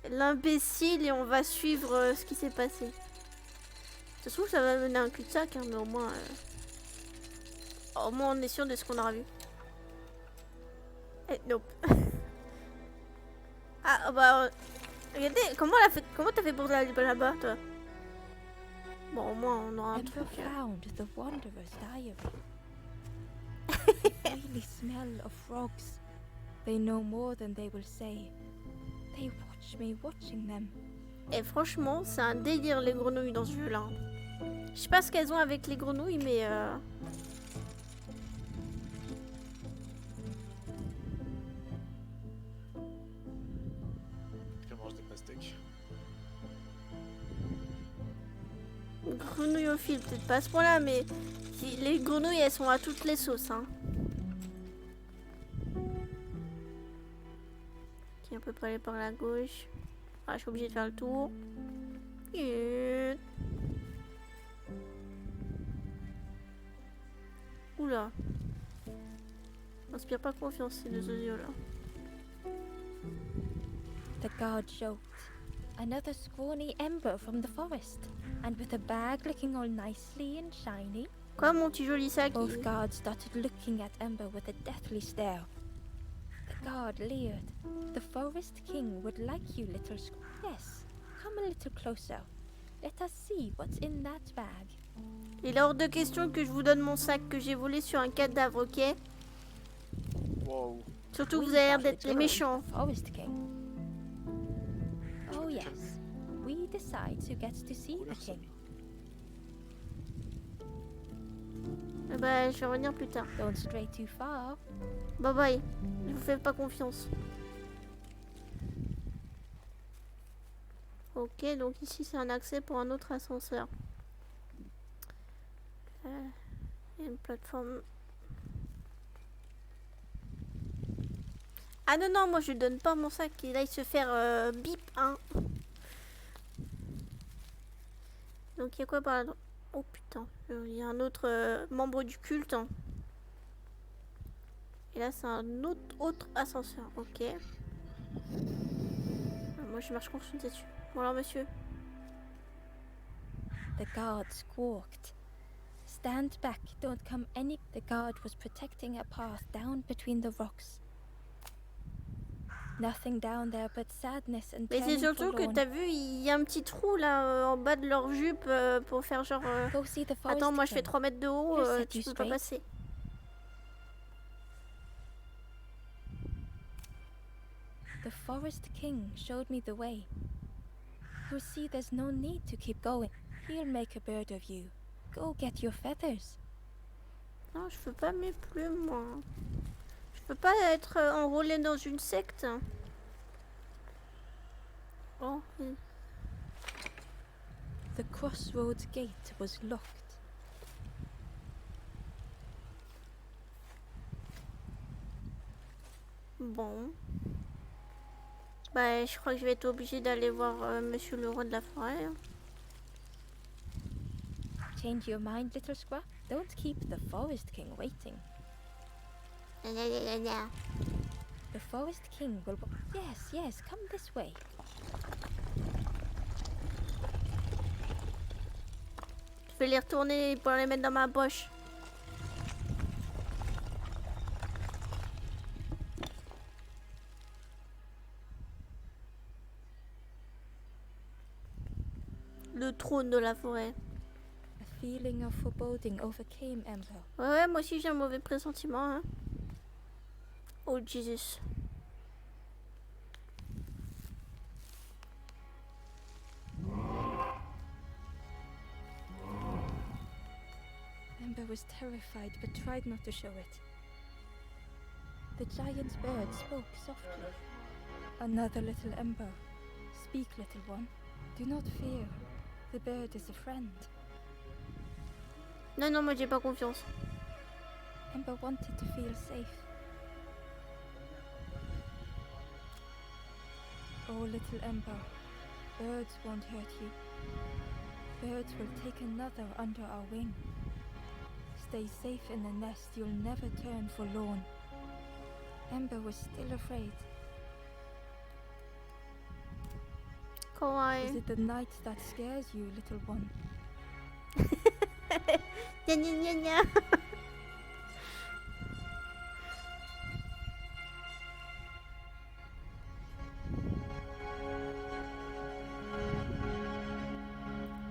l'imbécile et on va suivre ce qui s'est passé. Ça se trouve ça va mener à un cul-de-sac, hein, mais au moins on est sûr de ce qu'on aura vu. Eh, nope. Ah bah regardez, comment t'as fait pour aller là-bas toi? Bon au moins on aura un Ember truc. found the Wanderer's diary. The oily smell of frogs. They know more than they will say. They watch me watching them. Et franchement, c'est un délire les grenouilles dans ce jeu-là. Je sais pas ce qu'elles ont avec les grenouilles, mais Elle mange des pastèques. grenouillophiles, peut-être pas à ce point-là, mais les grenouilles, elles sont à toutes les sauces. Hein. Ok, on peut pas aller par la gauche. Ah, je suis obligée de faire le tour. Oula. M'inspire pas confiance ces deux audios là. The guard joked. Another scrawny Ember from the forest, and with a bag looking all nicely and shiny. Quoi mon petit joli sac? Both guards started looking at Ember with a deathly stare. The guard leered. The forest king would like you, little Yes, come a little closer. Let us see what's in that bag. Il est hors de question que je vous donne mon sac que j'ai volé sur un cadavre, ok? Wow. Surtout que We vous avez l'air got d'être the les job, méchants. the Forest king. Oh yes, we decide who gets to see the king. Bah, je vais revenir plus tard. Don't stray too far. Bye bye. Je vous fais pas confiance. Ok, donc ici c'est un accès pour un autre ascenseur. Il y a une plateforme. Ah non, non, moi je donne pas mon sac. Il aille se faire bip, hein. Donc il y a quoi par là? Oh putain, il y a un autre membre du culte. Hein. Et là, c'est un autre ascenseur. Ok. Moi, je marche contre dessus. Bon alors, monsieur. The guard squawked. Stand back, don't come any. The guard was protecting a path down between the rocks. Nothing down there but sadness and Mais c'est turning surtout que forlorn. t'as vu, il y a un petit trou là en bas de leur jupe pour faire genre. Go see the forest Attends, moi je fais king. 3 mètres de haut, He'll set tu you peux pas straight. passer. The forest king showed me the way. You see, there's no need to keep going. He'll make a bird of you. Go get your feathers. Non, je veux pas mes plumes, moi. Je peux pas être enrôlée dans une secte. Oh, oui. The crossroads gate was locked. Bon. Bah, je crois que je vais être obligée d'aller voir monsieur le roi de la forêt. Hein. Change your mind, little squaw. Don't keep the forest king waiting. The forest king will. Yes, come this way. Je vais les retourner pour les mettre dans ma poche. Le trône de la forêt. A feeling of foreboding overcame Ember. Ouais, moi aussi j'ai un mauvais pressentiment. Hein. Oh Jesus. Ember was terrified but tried not to show it. The giant's bird spoke softly. Another little Ember. Speak, little one. Do not fear. The bird is a friend. Non, moi j'ai pas confiance. Ember wanted to feel safe. Oh, little Ember, birds won't hurt you. Birds will take another under our wing. Stay safe in the nest, you'll never turn forlorn. Ember was still afraid. Kawaii. Is it the night that scares you, little one? Gna gna gna gna.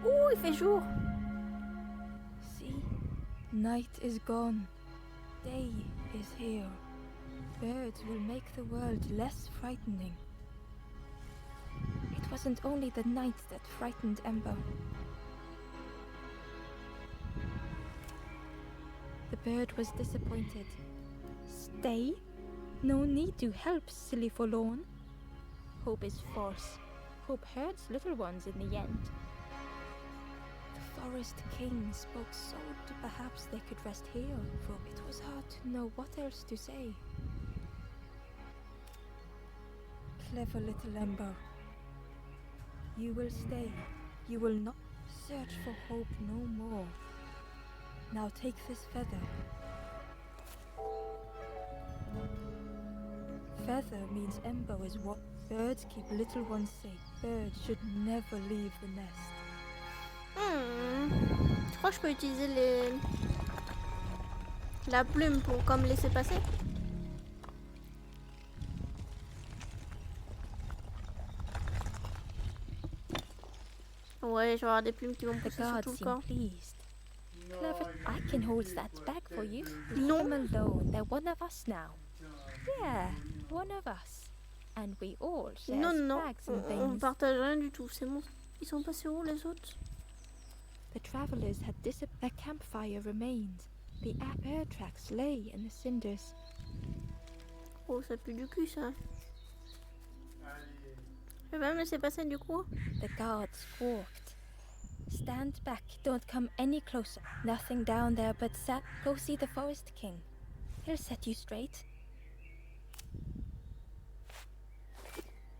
Ouh, il fait jour. See? Night is gone. Day is here. Birds will make the world less frightening. It wasn't only the night that frightened Ember. The bird was disappointed. Stay? No need to help, silly forlorn. Hope is false. Hope hurts little ones in the end. The forest king spoke so perhaps they could rest here, for it was hard to know what else to say. Clever little Ember. You will stay. You will not search for hope no more. Now take this feather. Feather means Ember is what birds keep little ones safe. Birds should never leave the nest. Je crois que je peux utiliser la plume pour comme laisser passer. Ouais, je vais avoir des plumes qui vont The pousser sur guard tout le seemed corps. pleased. Clever. I can hold that bag for you. Leave No. them alone. They're one of us now. Yeah, one of us. And we all share Non, bags and on things. partage rien du tout, c'est bon. Ils sont passés où les autres? The travelers had disappeared. The campfire remained. The air tracks lay in the cinders. Oh, ça pue du cul ça. Je vais même laisser passer du coup. The guards walked. Stand back, don't come any closer. Nothing down there but sap. Go see the forest king. He'll set you straight.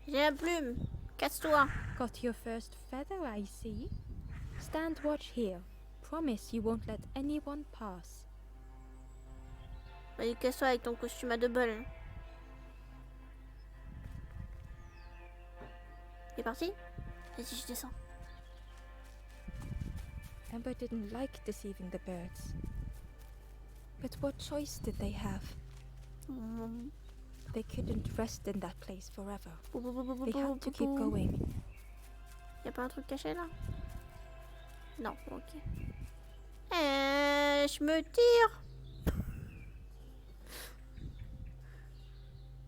J'ai la plume. Casse-toi. Got your first feather, I see. Stand watch here. promise you won't let anyone pass. Vas-y, casse-toi avec ton costume à 2 balles. C'est parti? Vas-y, je descends. Ember didn't like deceiving the birds. But what choice did they have? They couldn't rest in that place forever. They had to keep going. Y'a pas un truc caché là? Non, ok. Je me tire.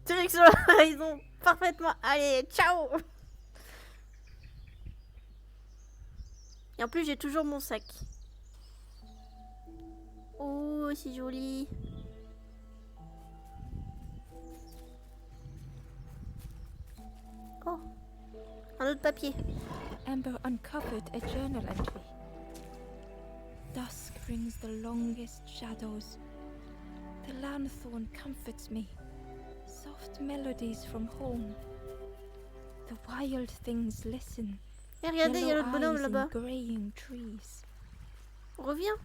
Direction la raison. Parfaitement. Allez, ciao. Et en plus, j'ai toujours mon sac. Oh, c'est joli. Oh, un autre papier. Ember uncovered a journal entry. Dusk brings the longest shadows. The lanthorn comforts me. Soft melodies from home. The wild things listen. Et regardez, il y a l'autre bonhomme Yellow eyes là-bas. in graying trees. Reviens.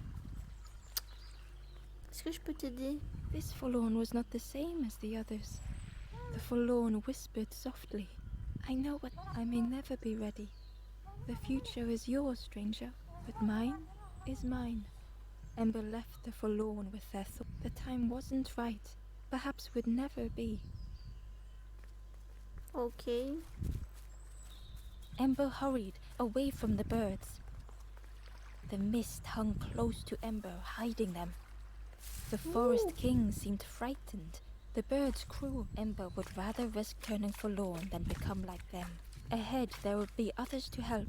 Est-ce que je peux t'aider? This forlorn was not the same as the others. The forlorn whispered softly. I know what I may never be ready. The future is yours, stranger, but mine is mine. Ember left the forlorn with their thought. The time wasn't right, perhaps would never be. Ok. Ember hurried away from the birds. The mist hung close to Ember, hiding them. The forest king seemed frightened. The birds crew. Ember would rather risk turning forlorn than become like them. Ahead there would be others to help,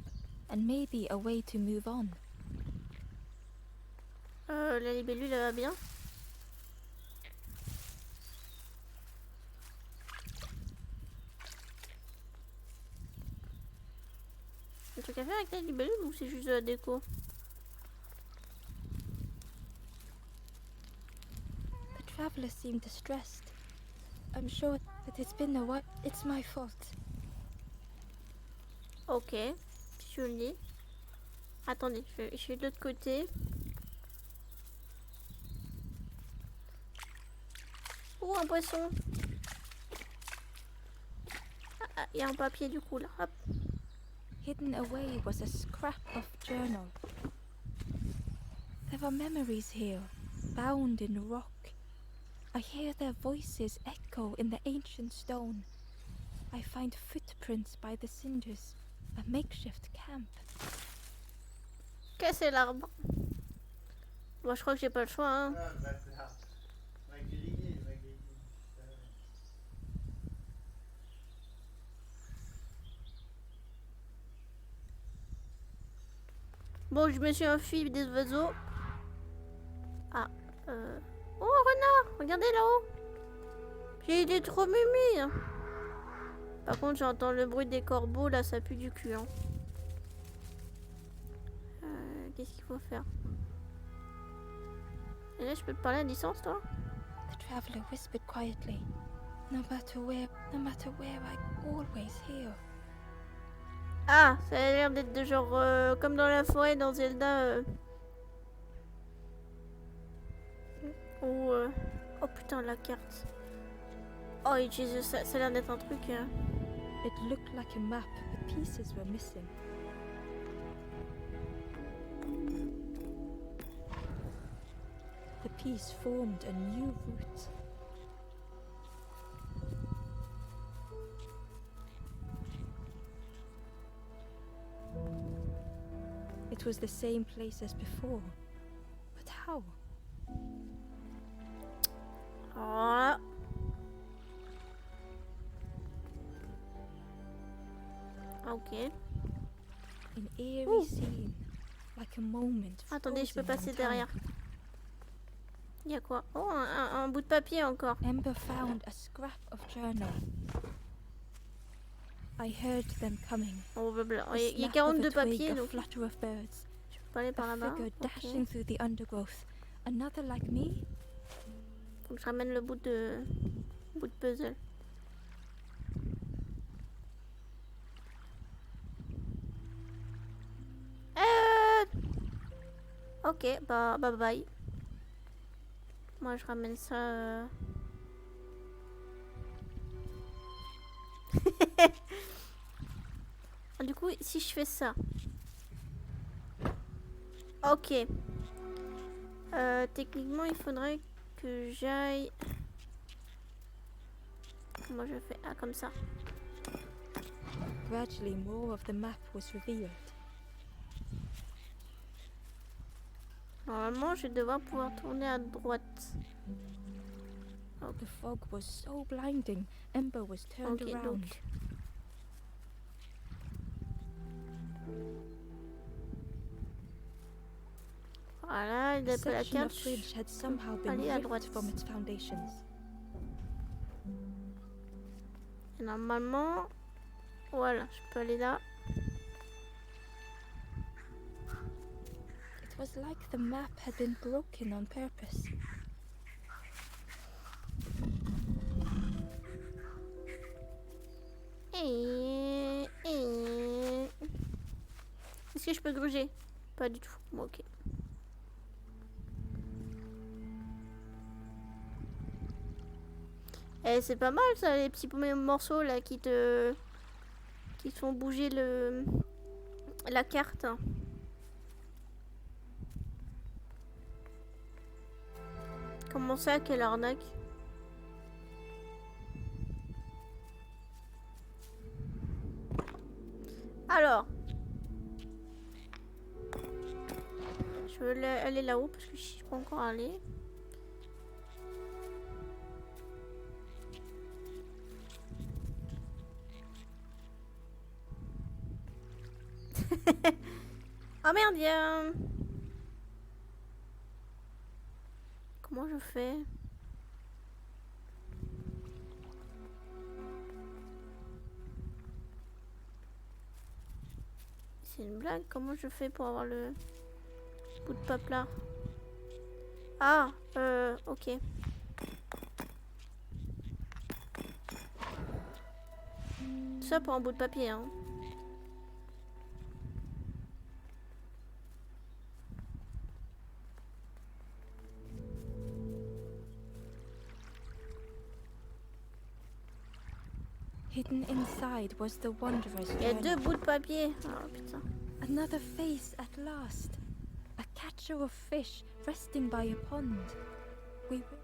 and maybe a way to move on. La libellule, elle va bien? Un truc à faire avec la libellule ou c'est juste de la déco? The traveler seemed distressed. I'm sure that it's been a while. It's my fault. Ok, je le dis. Attendez, je suis de l'autre côté. Oh, un poisson. Ah, il y a un papier du coup là. Hop. Hidden away was a scrap of journal. There are memories here, bound in rock. I hear their voices echo in the ancient stone. I find footprints by the cinders, a makeshift camp. Casser l'arbre. Bon, je crois que j'ai pas le choix. Hein. Ah, bah, ça. Va griller, va griller. Bon, je me suis enfui des oiseaux. Ah, Oh, un renard! Regardez là-haut! J'ai été trop mimi! Par contre, j'entends le bruit des corbeaux, là, ça pue du cul. Hein. Qu'est-ce qu'il faut faire? Et là, je peux te parler à distance, toi? The traveler whispered quietly. No matter where, I always hear. Ah, ça a l'air d'être de genre comme dans la forêt dans Zelda. Ou oh putain, la carte. Oh Jesus, ça a l'air d'être un truc. It looked like a map, but pieces were missing. The piece formed a new route. It was the same place as before. But how? Oh. Ok. An eerie scene, like a moment. Attendez, je peux frozen passer in time. derrière. Il y a quoi? Oh, un bout de papier encore. Ember found a scrap of journal. I heard them coming. Oh, blabla. The Il y a snap of a 42 twig, papiers, a donc flutter of birds. je peux pas aller par A là-bas. figure Ok. dashing through the undergrowth. Another like me? Faut que je ramène le bout de puzzle. Ok, bah bye bye. Moi je ramène ça. Du coup, si je fais ça. Ok. Techniquement, il faudrait que j'aille. Comment je fais? Ah, comme ça. Gradually, more of the map was revealed. Normalement, je vais devoir pouvoir tourner à droite. The fog was so blinding, Ember was turned Ok, around. donc. Voilà, il A a pas la section carte. of bridge had somehow been Allez, à ripped droite. from its foundations. Et normalement, voilà, je peux aller là. It was like the map had been broken on purpose. Est-ce que je peux gruger? Pas du tout. Bon, ok. Eh, c'est pas mal ça, les petits morceaux là qui te font bouger la carte. Comment ça, quelle arnaque? Alors, je veux aller là-haut parce que je suis pas encore allée. Ah merde, il y a... Comment je fais? C'est une blague? Comment je fais pour avoir le bout de pape là? Ah, ok. Tout ça pour un bout de papier, hein. Hidden inside was the wanderer's Il y a journal. 2 bouts de papier. Oh putain. Another face at last. A catcher of fish resting by a pond. We were...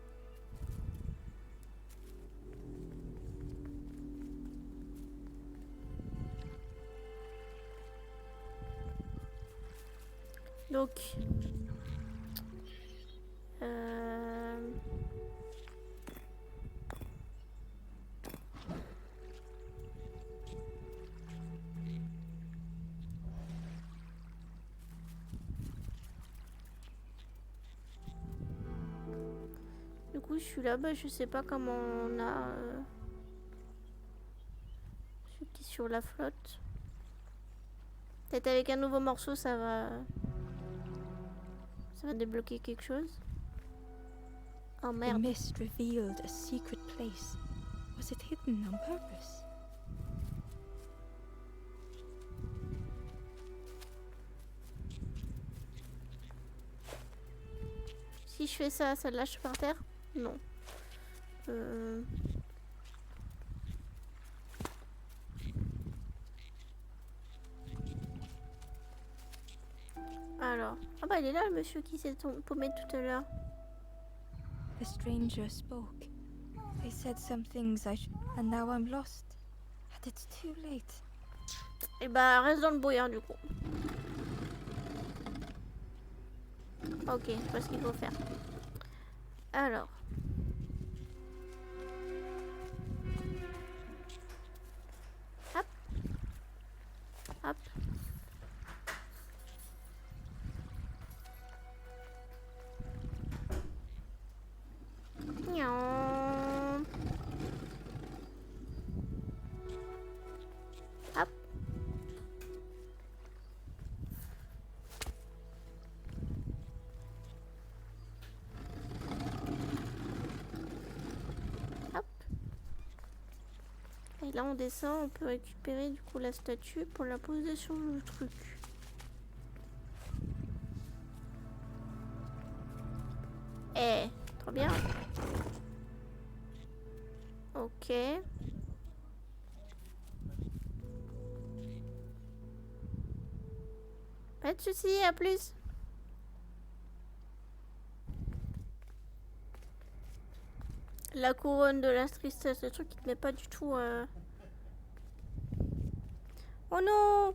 Donc... Du coup, je suis là-bas, je sais pas comment on a... Celui qui est sur la flotte. Peut-être avec un nouveau morceau, ça va... Ça va débloquer quelque chose. Oh The merde. mist revealed a secret place. Was it hidden on purpose? Si je fais ça, ça le lâche par terre? Non. Alors. Ah bah il est là le monsieur qui s'est paumé tout à l'heure. The stranger spoke. They said some things and now I'm lost. And it's too late. Et bah reste dans le brouillard du coup. Ok, je vois ce qu'il faut faire. Alors. Hop. Hop. Miaou. Hop. Hop. Et là on descend, on peut récupérer du coup la statue pour la poser sur le truc. Eh, trop bien. Ok. Pas de soucis, à plus. La couronne de la tristesse, le truc qui te met pas du tout... Oh non!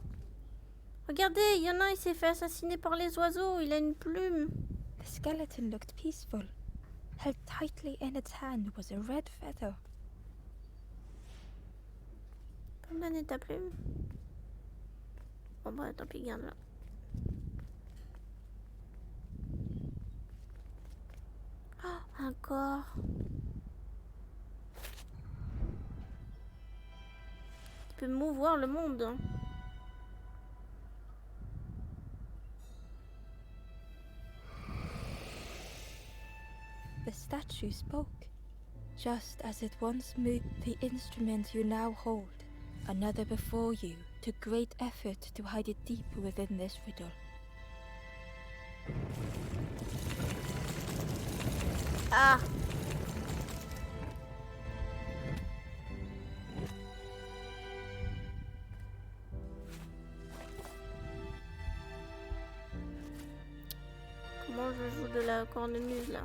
Regardez, il y en a un, il s'est fait assassiner par les oiseaux, il a une plume. The skeleton looked peaceful. Held tightly in its hand was a red feather. Peux me donner ta plume? Bon bah tant pis, garde-la. Oh, un corps. Tu peux mouvoir le monde. The statue spoke, just as it once moved the instrument you now hold. Another before you took great effort to hide it deep within this riddle. Ah! Comment je joue de la cornemuse là?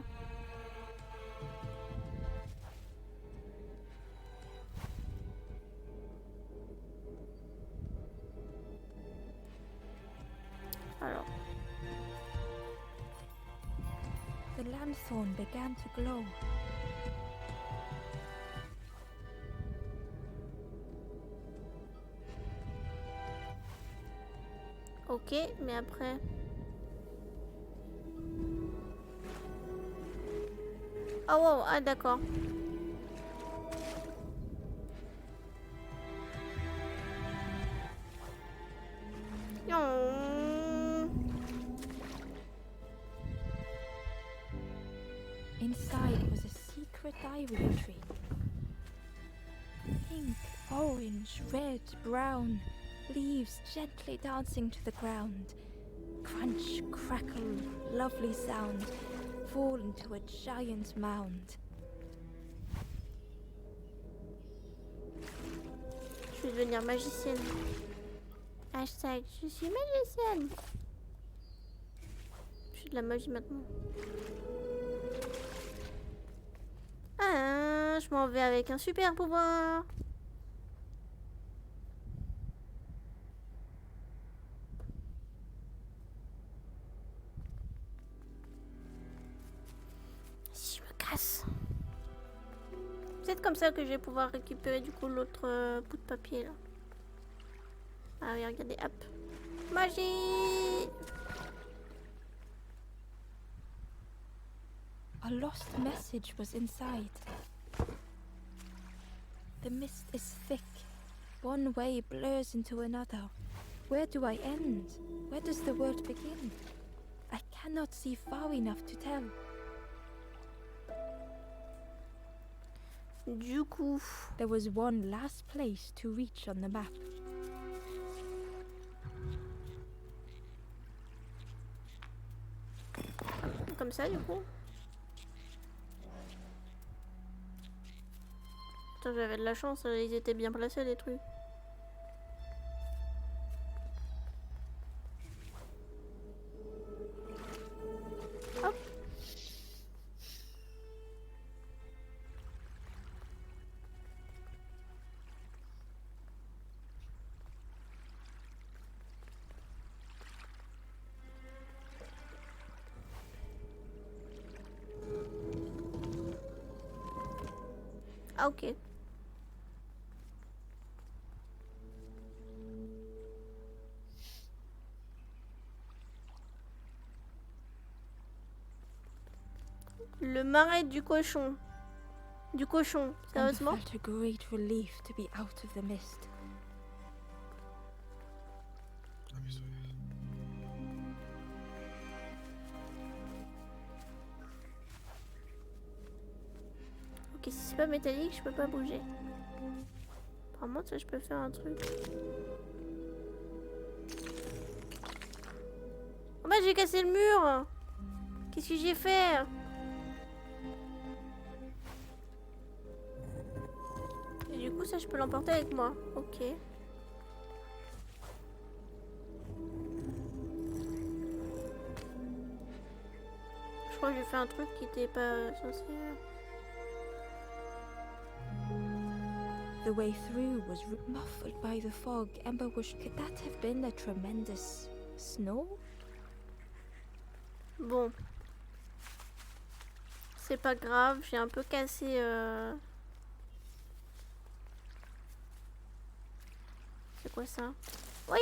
Alors, The lanthorn began to glow. ok, mais après... Ah wow, ah d'accord. Non. Inside was a secret diary entry. Pink, orange, red, brown, leaves gently dancing to the ground. Crunch, crackle, lovely sound, fall into a giant mound. Je vais devenir magicienne. Hashtag, je suis magicienne. Je fais de la magie maintenant. Ah, je m'en vais avec un super pouvoir. Si je me casse. C'est comme ça que je vais pouvoir récupérer du coup l'autre bout de papier là. Ah oui, regardez, hop. Magie! A lost message was inside. The mist is thick. One way blurs into another. Where do I end? Where does the world begin? I cannot see far enough to tell. Du coup, There was one last place to reach on the map. comme ça du coup. Putain, j'avais de la chance, ils étaient bien placés les trucs. Hop. Ah ok. Le marais du cochon. Du cochon, Amber sérieusement? felt a great relief to be out of the mist. Ah, mais Ok, si c'est pas métallique, je peux pas bouger. Apparemment, ça, je peux faire un truc. Oh bah, j'ai cassé le mur! Qu'est-ce que j'ai fait? du coup, ça, je peux l'emporter avec moi. Ok. Je crois que j'ai fait un truc qui était pas censé... The way through was muffled by the fog. Ember wished, could that have been a tremendous snow? Bon. C'est pas grave, j'ai un peu cassé... C'est quoi ça? Oui!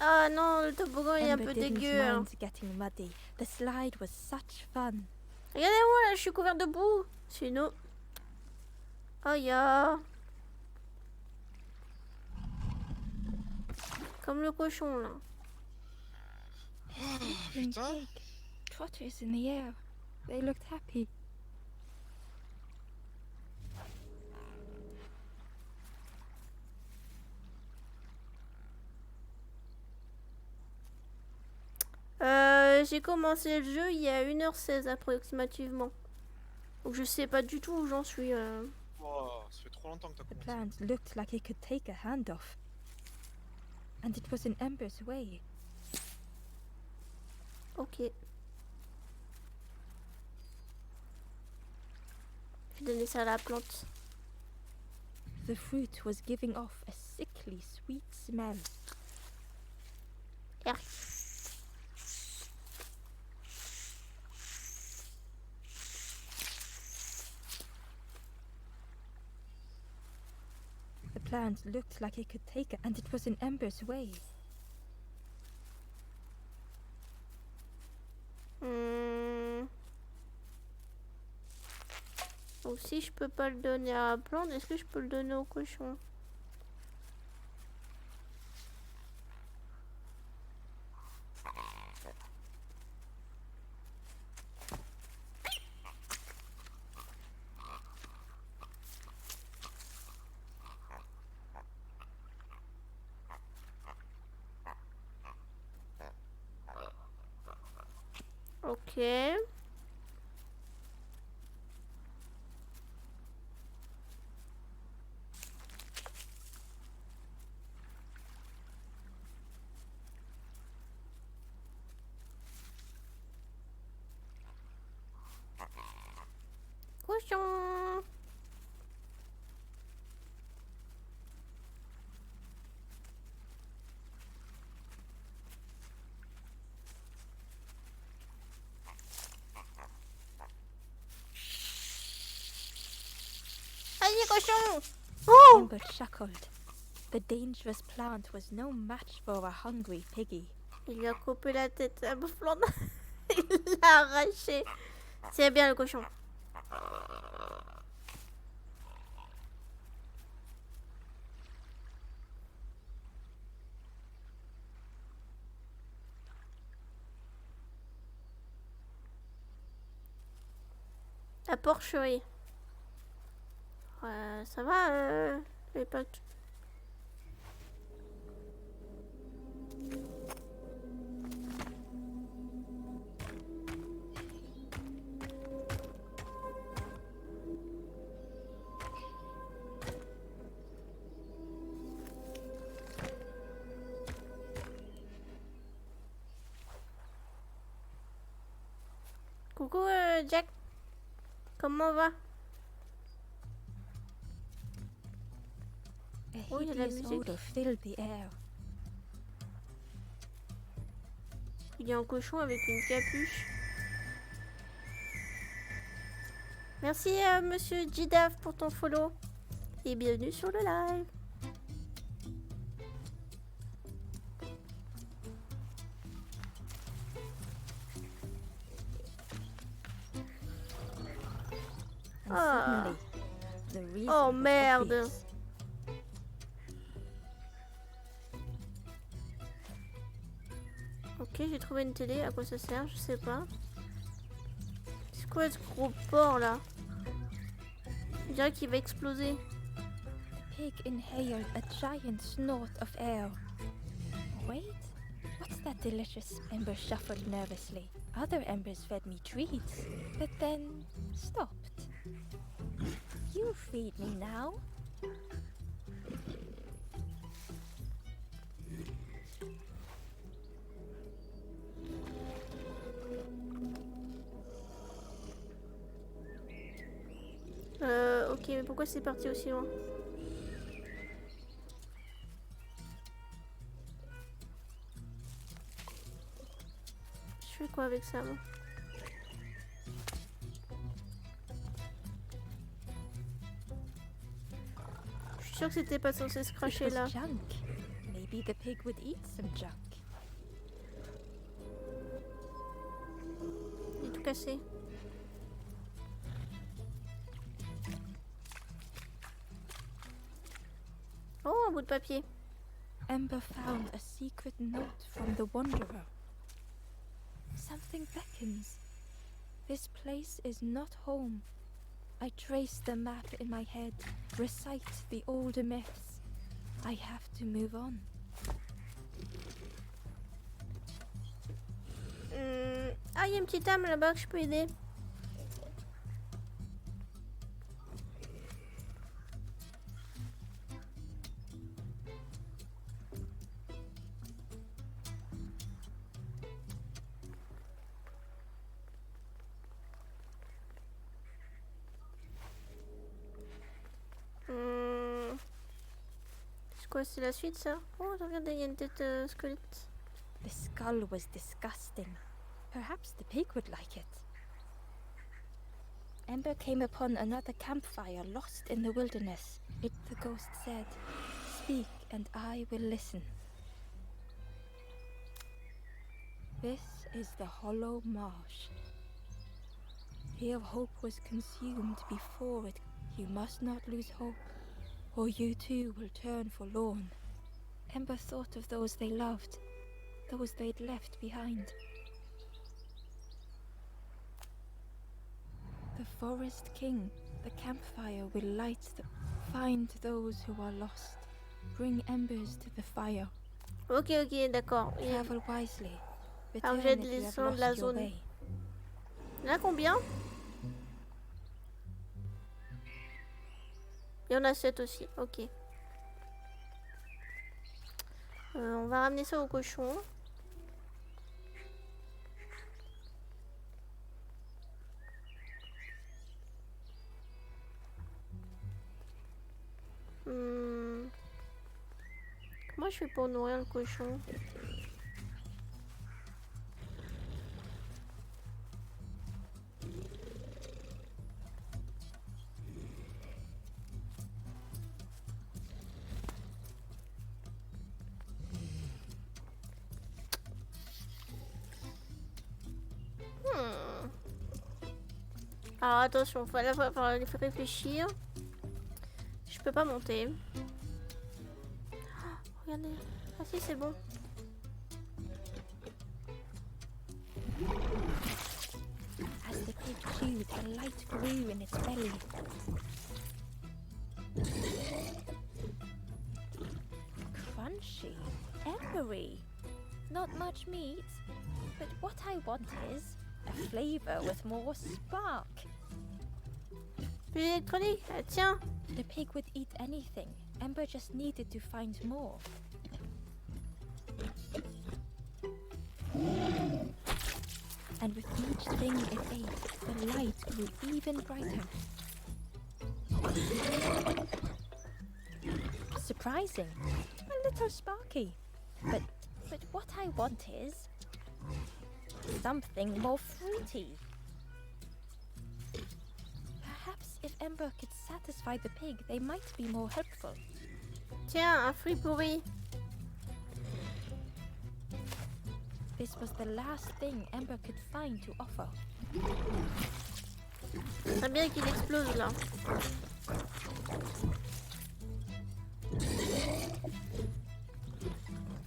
Ah non, le toboggan est un Ember peu didn't dégueu. Hein. mind getting muddy. The slide was such fun. Regardez-moi là, je suis couverte de boue. C'est une eau. Oh ya. Comme le cochon là. Putain. Pig. Trotters in the air. They looked happy. J'ai commencé le jeu il y a 1h16 approximativement. Donc je sais pas du tout où j'en suis. Oh, ça fait trop longtemps que t'as The commencé. plant looked like it could take a hand off. And it was in Ember's way. Ok. Je vais donner ça à la plante. The fruit was giving off a sickly sweet smell. R. The plant looked like it could take a... And it was in Ember's way. Donc si je peux pas le donner à la plante, est-ce que je peux le donner au cochon? Ok. Cochon. Allez, cochon. Oh! Ember chuckled. The dangerous plant was no match for a hungry piggy. Il lui a coupé la tête à la plante. Il l'a arraché. C'est bien le cochon. La porcherie. Ça va, les potes. Coucou Jack. Comment va? A Oh, il y a de la hideous musique. odor filled the air. Il y a un cochon avec une capuche. Merci monsieur Jidaf pour ton follow. Et bienvenue sur le live. And Ah. suddenly, the reason Oh was merde. obvious. Ok, j'ai trouvé une télé. À quoi ça sert? Je sais pas. C'est quoi ce gros porc là? Je dirais qu'il va exploser. The pig inhaled a giant snort of air. Wait, what's that delicious? Ember shuffled nervously. Other embers fed me treats, but then stopped. You feed me now. Ok, mais pourquoi c'est parti aussi loin? Je fais quoi avec ça, moi? Je suis sûre que c'était pas censé se It cracher was là. junk. Maybe the pig would eat some junk. Il est tout cassé. Oh, un bout de papier. Ember found a secret note from the Wanderer. Something beckons. This place is not home. I trace the map in my head, recite the older myths. I have to move on. Ah, il y a une petite âme là-bas que je peux aider. C'est quoi, c'est la suite ça? Oh, regardez, il y a une tête squelette. The skull was disgusting. Perhaps the pig would like it. Ember came upon another campfire lost in the wilderness. The ghost said, "Speak and I will listen." This is the hollow marsh. Here hope was consumed before it. You must not lose hope, or you too will turn forlorn. Ember thought of those they loved, those they'd left behind. The forest king, the campfire will light them. Find those who are lost. Bring embers to the fire. Ok, ok, d'accord. Et Travel wisely. Alors, Return j'ai if you les have sons de la lost your zone. way. Il y en a combien? Il y en a 7 aussi, ok. On va ramener ça au cochon. Comment je fais pour nourrir le cochon? Alors attention, il va falloir réfléchir. Je peux pas monter. Oh, regardez. Ah si, c'est bon. As the pig chewed, a light grew in its belly. Crunchy, embery. Not much meat, but what I want is a flavor with more spark. Puis électronique, ah, tiens. The pig would eat anything. Ember just needed to find more. And with each thing it ate, the light grew even brighter. Surprising, a little sparky. But what I want is something more fruity. Perhaps if Ember could satisfy the pig, they might be more helpful. Tiens, un fruit pourri. This was the last thing Ember could find to offer. C'est bien qu'il explose là.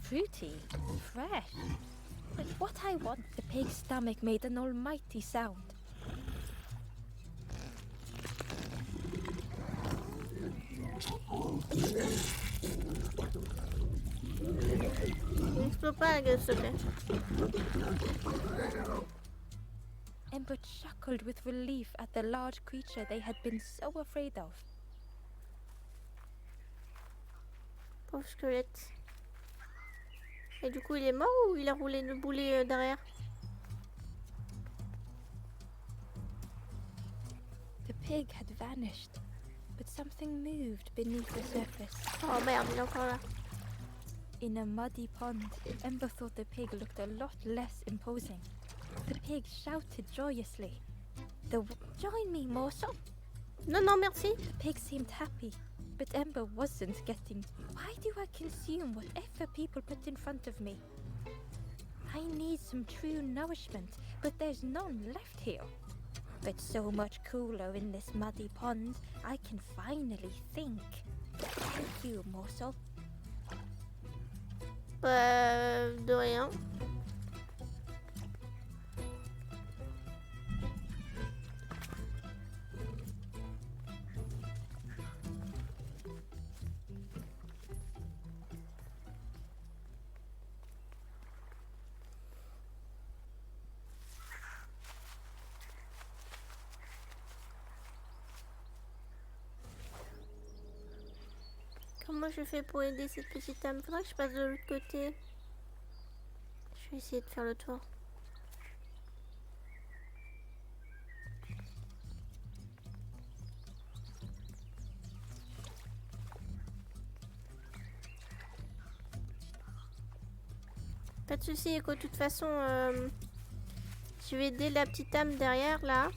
Fruity, fresh. But what I want, the pig's stomach made an almighty sound. N'explose pas la gueule, s'il te plaît. Ember chuckled with relief at the large creature they had been so afraid of. Pauvre squelette. Et du coup, il est mort ou il a roulé le boulet derrière? The pig had vanished. but something moved beneath the surface. Oh merde, il est encore là. In a muddy pond, Ember thought the pig looked a lot less imposing. The pig shouted joyously. Join me, morsel! Non, non, merci. The pig seemed happy, but Ember wasn't getting. Why do I consume whatever people put in front of me? I need some true nourishment, but there's none left here. But so much cooler in this muddy pond, I can finally think. Thank you, morsel. Bah, de rien. Comment je fais pour aider cette petite âme? Faudrait que je passe de l'autre côté. Je vais essayer de faire le tour. Pas de soucis, Echo. De toute façon, je vais aider la petite âme derrière, là.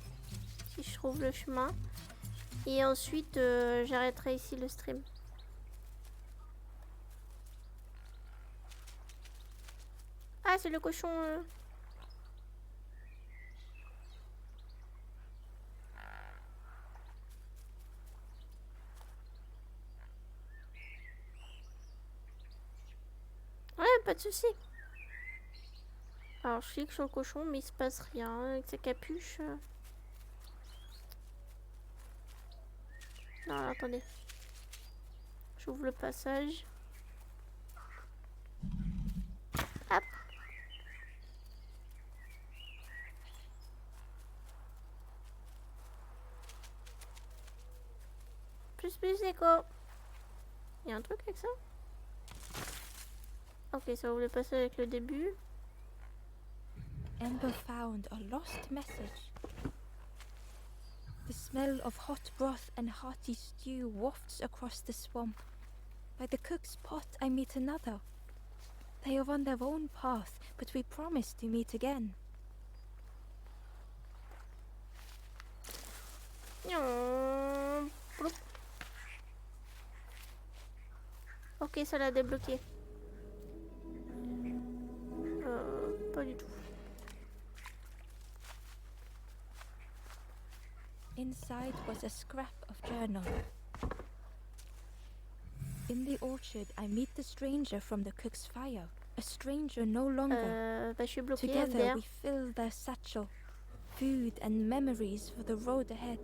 Si je trouve le chemin. Et ensuite, j'arrêterai ici le stream. Ah, c'est le cochon. Ouais, pas de souci. Alors, je clique sur le cochon, mais il se passe rien avec sa capuche. Non, attendez. J'ouvre le passage. Hop. Plus écho. Il y a un truc avec ça? Ok, ça ouvre le passage avec le début. Ember found a lost message. The smell of hot broth and hearty stew wafts across the swamp. By the cook's pot I meet another. They are on their own path, but we promise to meet again. Ok, ça l'a débloqué. Pas du tout. Inside was a scrap of journal. In the orchard, I meet the stranger from the cook's fire. A stranger no longer. Bah, je suis bloquée. Together MDR. we fill their satchel. Food and memories for the road ahead.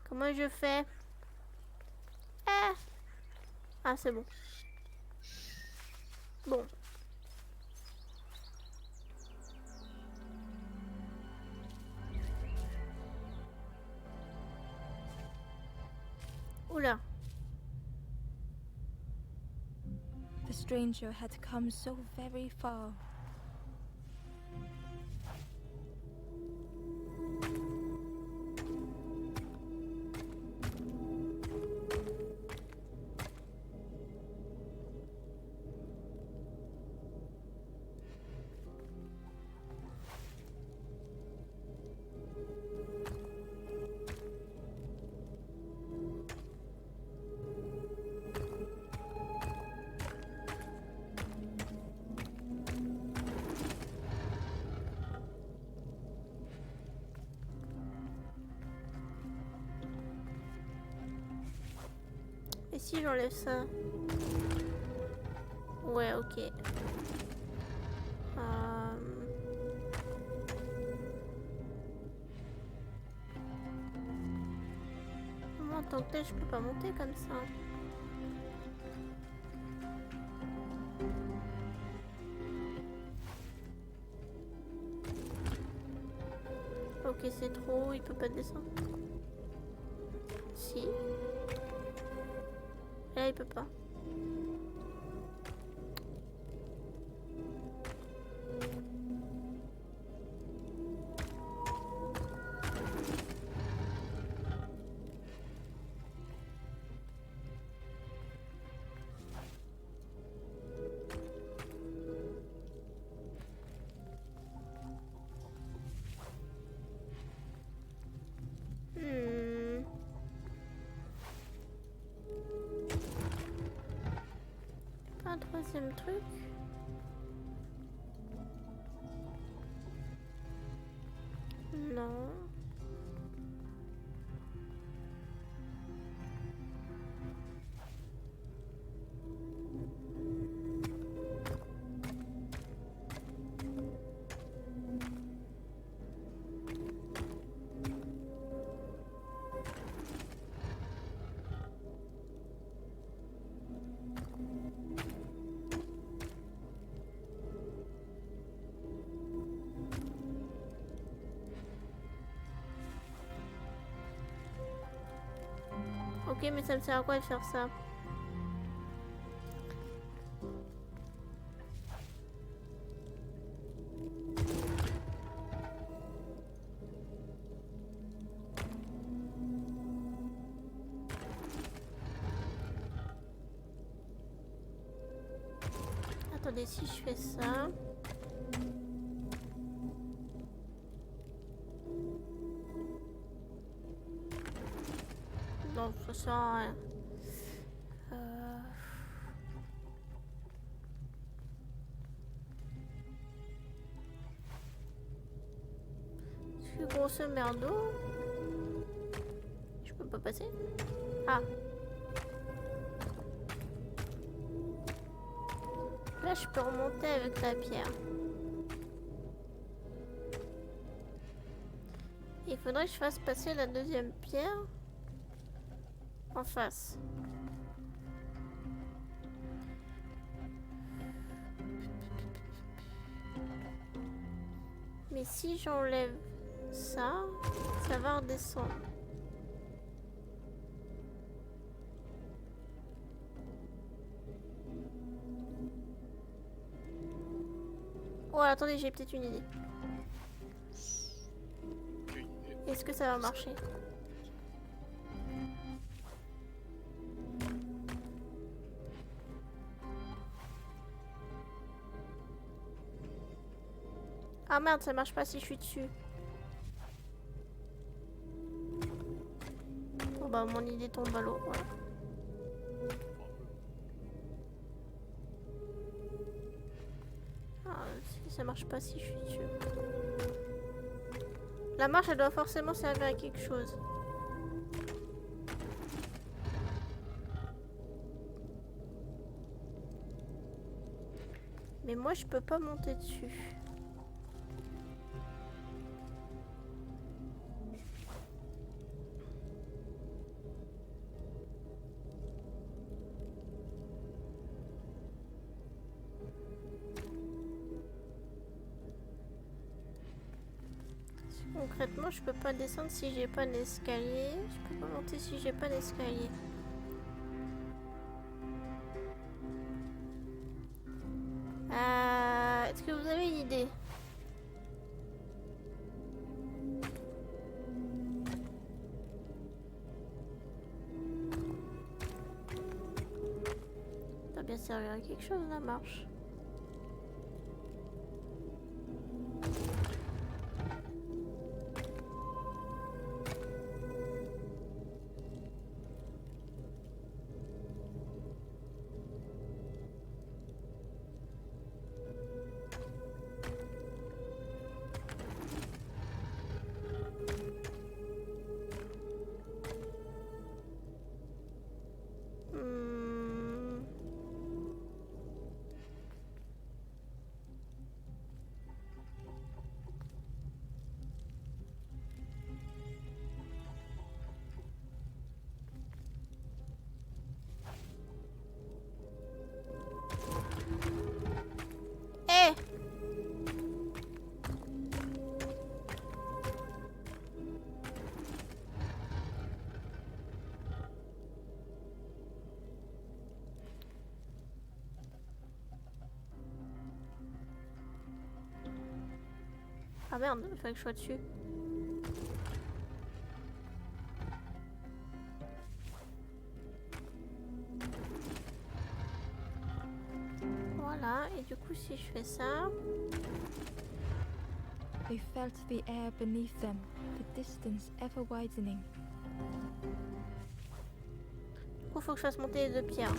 Comment je fais? Ah, c'est bon. Bon. Oula. The stranger had come so very far. Et si j'enlève ça? Ouais, ok. Moi, en tant que tel, je peux pas monter comme ça. Ok, c'est trop, il peut pas descendre. Si. Là, il peut pas. Un troisième truc. Non. Ok, mais ça me sert à quoi de faire ça? Attendez, si je fais ça... Non, ça sert à rien. Je suis grosso merdo. Je peux pas passer? Ah. Là, je peux remonter avec la pierre. Il faudrait que je fasse passer la deuxième pierre en face. Mais si j'enlève ça, ça va redescendre. Oh, attendez, j'ai peut-être une idée. Est-ce que ça va marcher? Ah merde, ça marche pas si je suis dessus. Bon bah mon idée tombe à l'eau, voilà. Ah, ça marche pas si je suis dessus. La marche, elle doit forcément servir à quelque chose. Mais moi, je peux pas monter dessus. Concrètement, je peux pas descendre si j'ai pas d'escalier. Je peux pas monter si j'ai pas d'escalier. Est-ce que vous avez une idée? Ça doit bien servir à quelque chose la marche. Ah merde, il fallait que je sois dessus. Voilà, et du coup si je fais ça... They felt the air beneath them, the distance ever widening. Du coup faut que je fasse monter les deux pierres.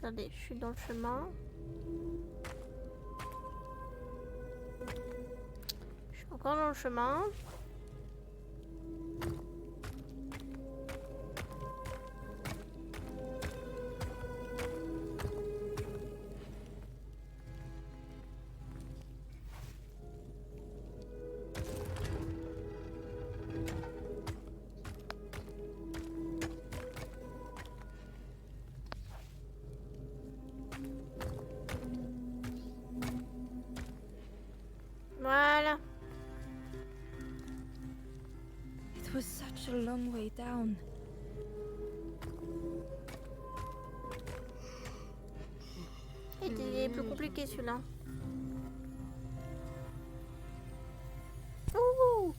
Regardez, je suis dans le chemin. Je suis encore dans le chemin. Voilà. It was such a long way down. Il est plus compliqué celui-là. Ouh.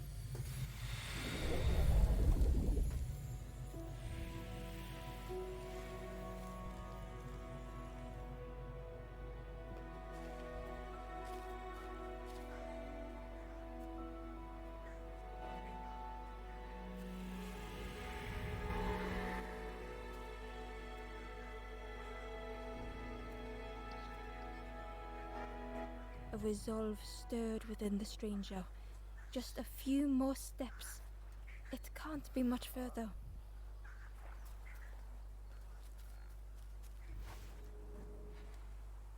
A resolve stirred within the stranger. Just a few more steps. It can't be much further.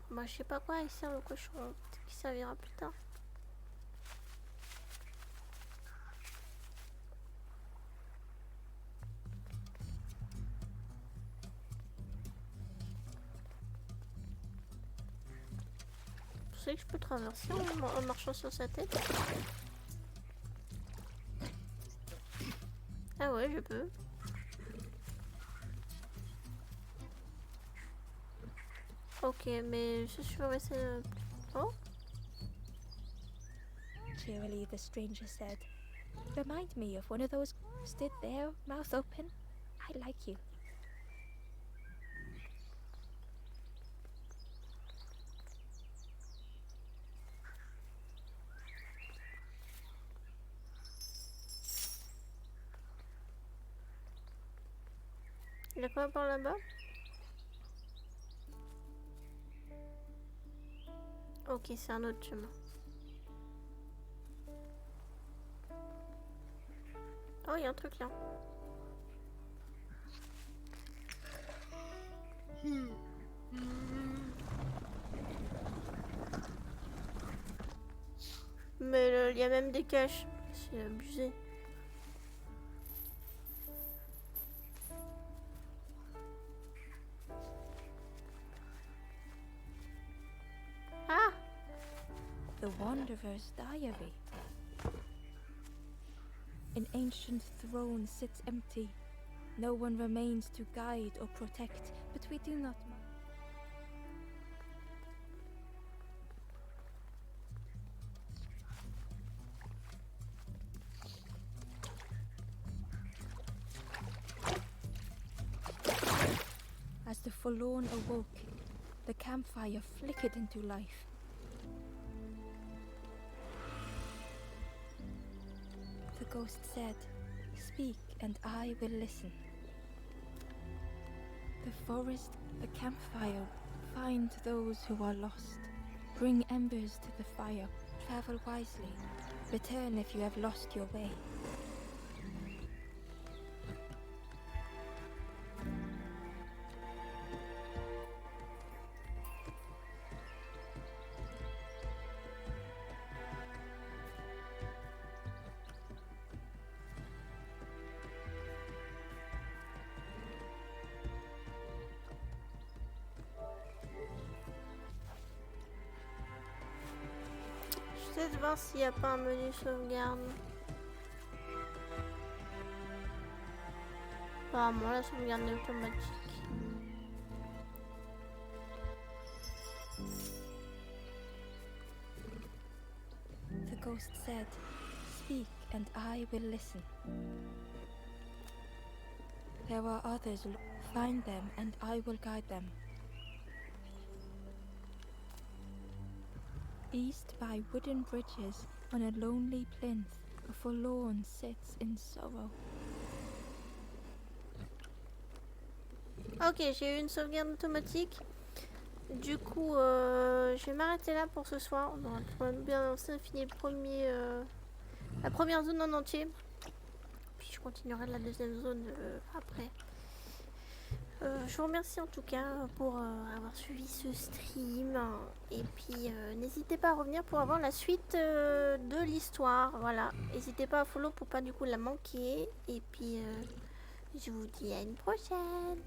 Moi, je sais pas quoi il sert le cochon. Peut-être qu'il servira plus tard. Vous savez que je peux traverser en marchant sur sa tête? Ah ouais, je peux. Ok, mais je suis restée... Oh, Cheerily, the stranger said. Remind me of one of those stood there, mouth open. I like you. il y a quoi par là-bas? Ok, c'est un autre chemin. Oh, il y a un truc là. Mais il y a même des caches. C'est abusé. Ah! The Wanderer's Diary. An ancient throne sits empty. No one remains to guide or protect, but we do not mind. As the forlorn awoke, the campfire flickered into life. The ghost said, "Speak and I will listen." The forest, the campfire, find those who are lost. Bring embers to the fire, travel wisely. Return if you have lost your way. J'essaie de voir s'il n'y a pas un menu sauvegarde. Apparemment, la sauvegarde est automatique. The ghost said, "Speak and I will listen." There are others. Find them and I will guide them. East by wooden bridges, on a lonely plinth, a forlorn sits in sorrow. Ok, j'ai eu une sauvegarde automatique. Du coup, je vais m'arrêter là pour ce soir. On aura quand même bien fini le premier, la première zone en entier. Puis je continuerai la deuxième zone après. Je vous remercie en tout cas pour avoir suivi ce stream. Et puis n'hésitez pas à revenir pour avoir la suite de l'histoire. Voilà. N'hésitez pas à follow pour pas du coup la manquer. Et puis je vous dis à une prochaine.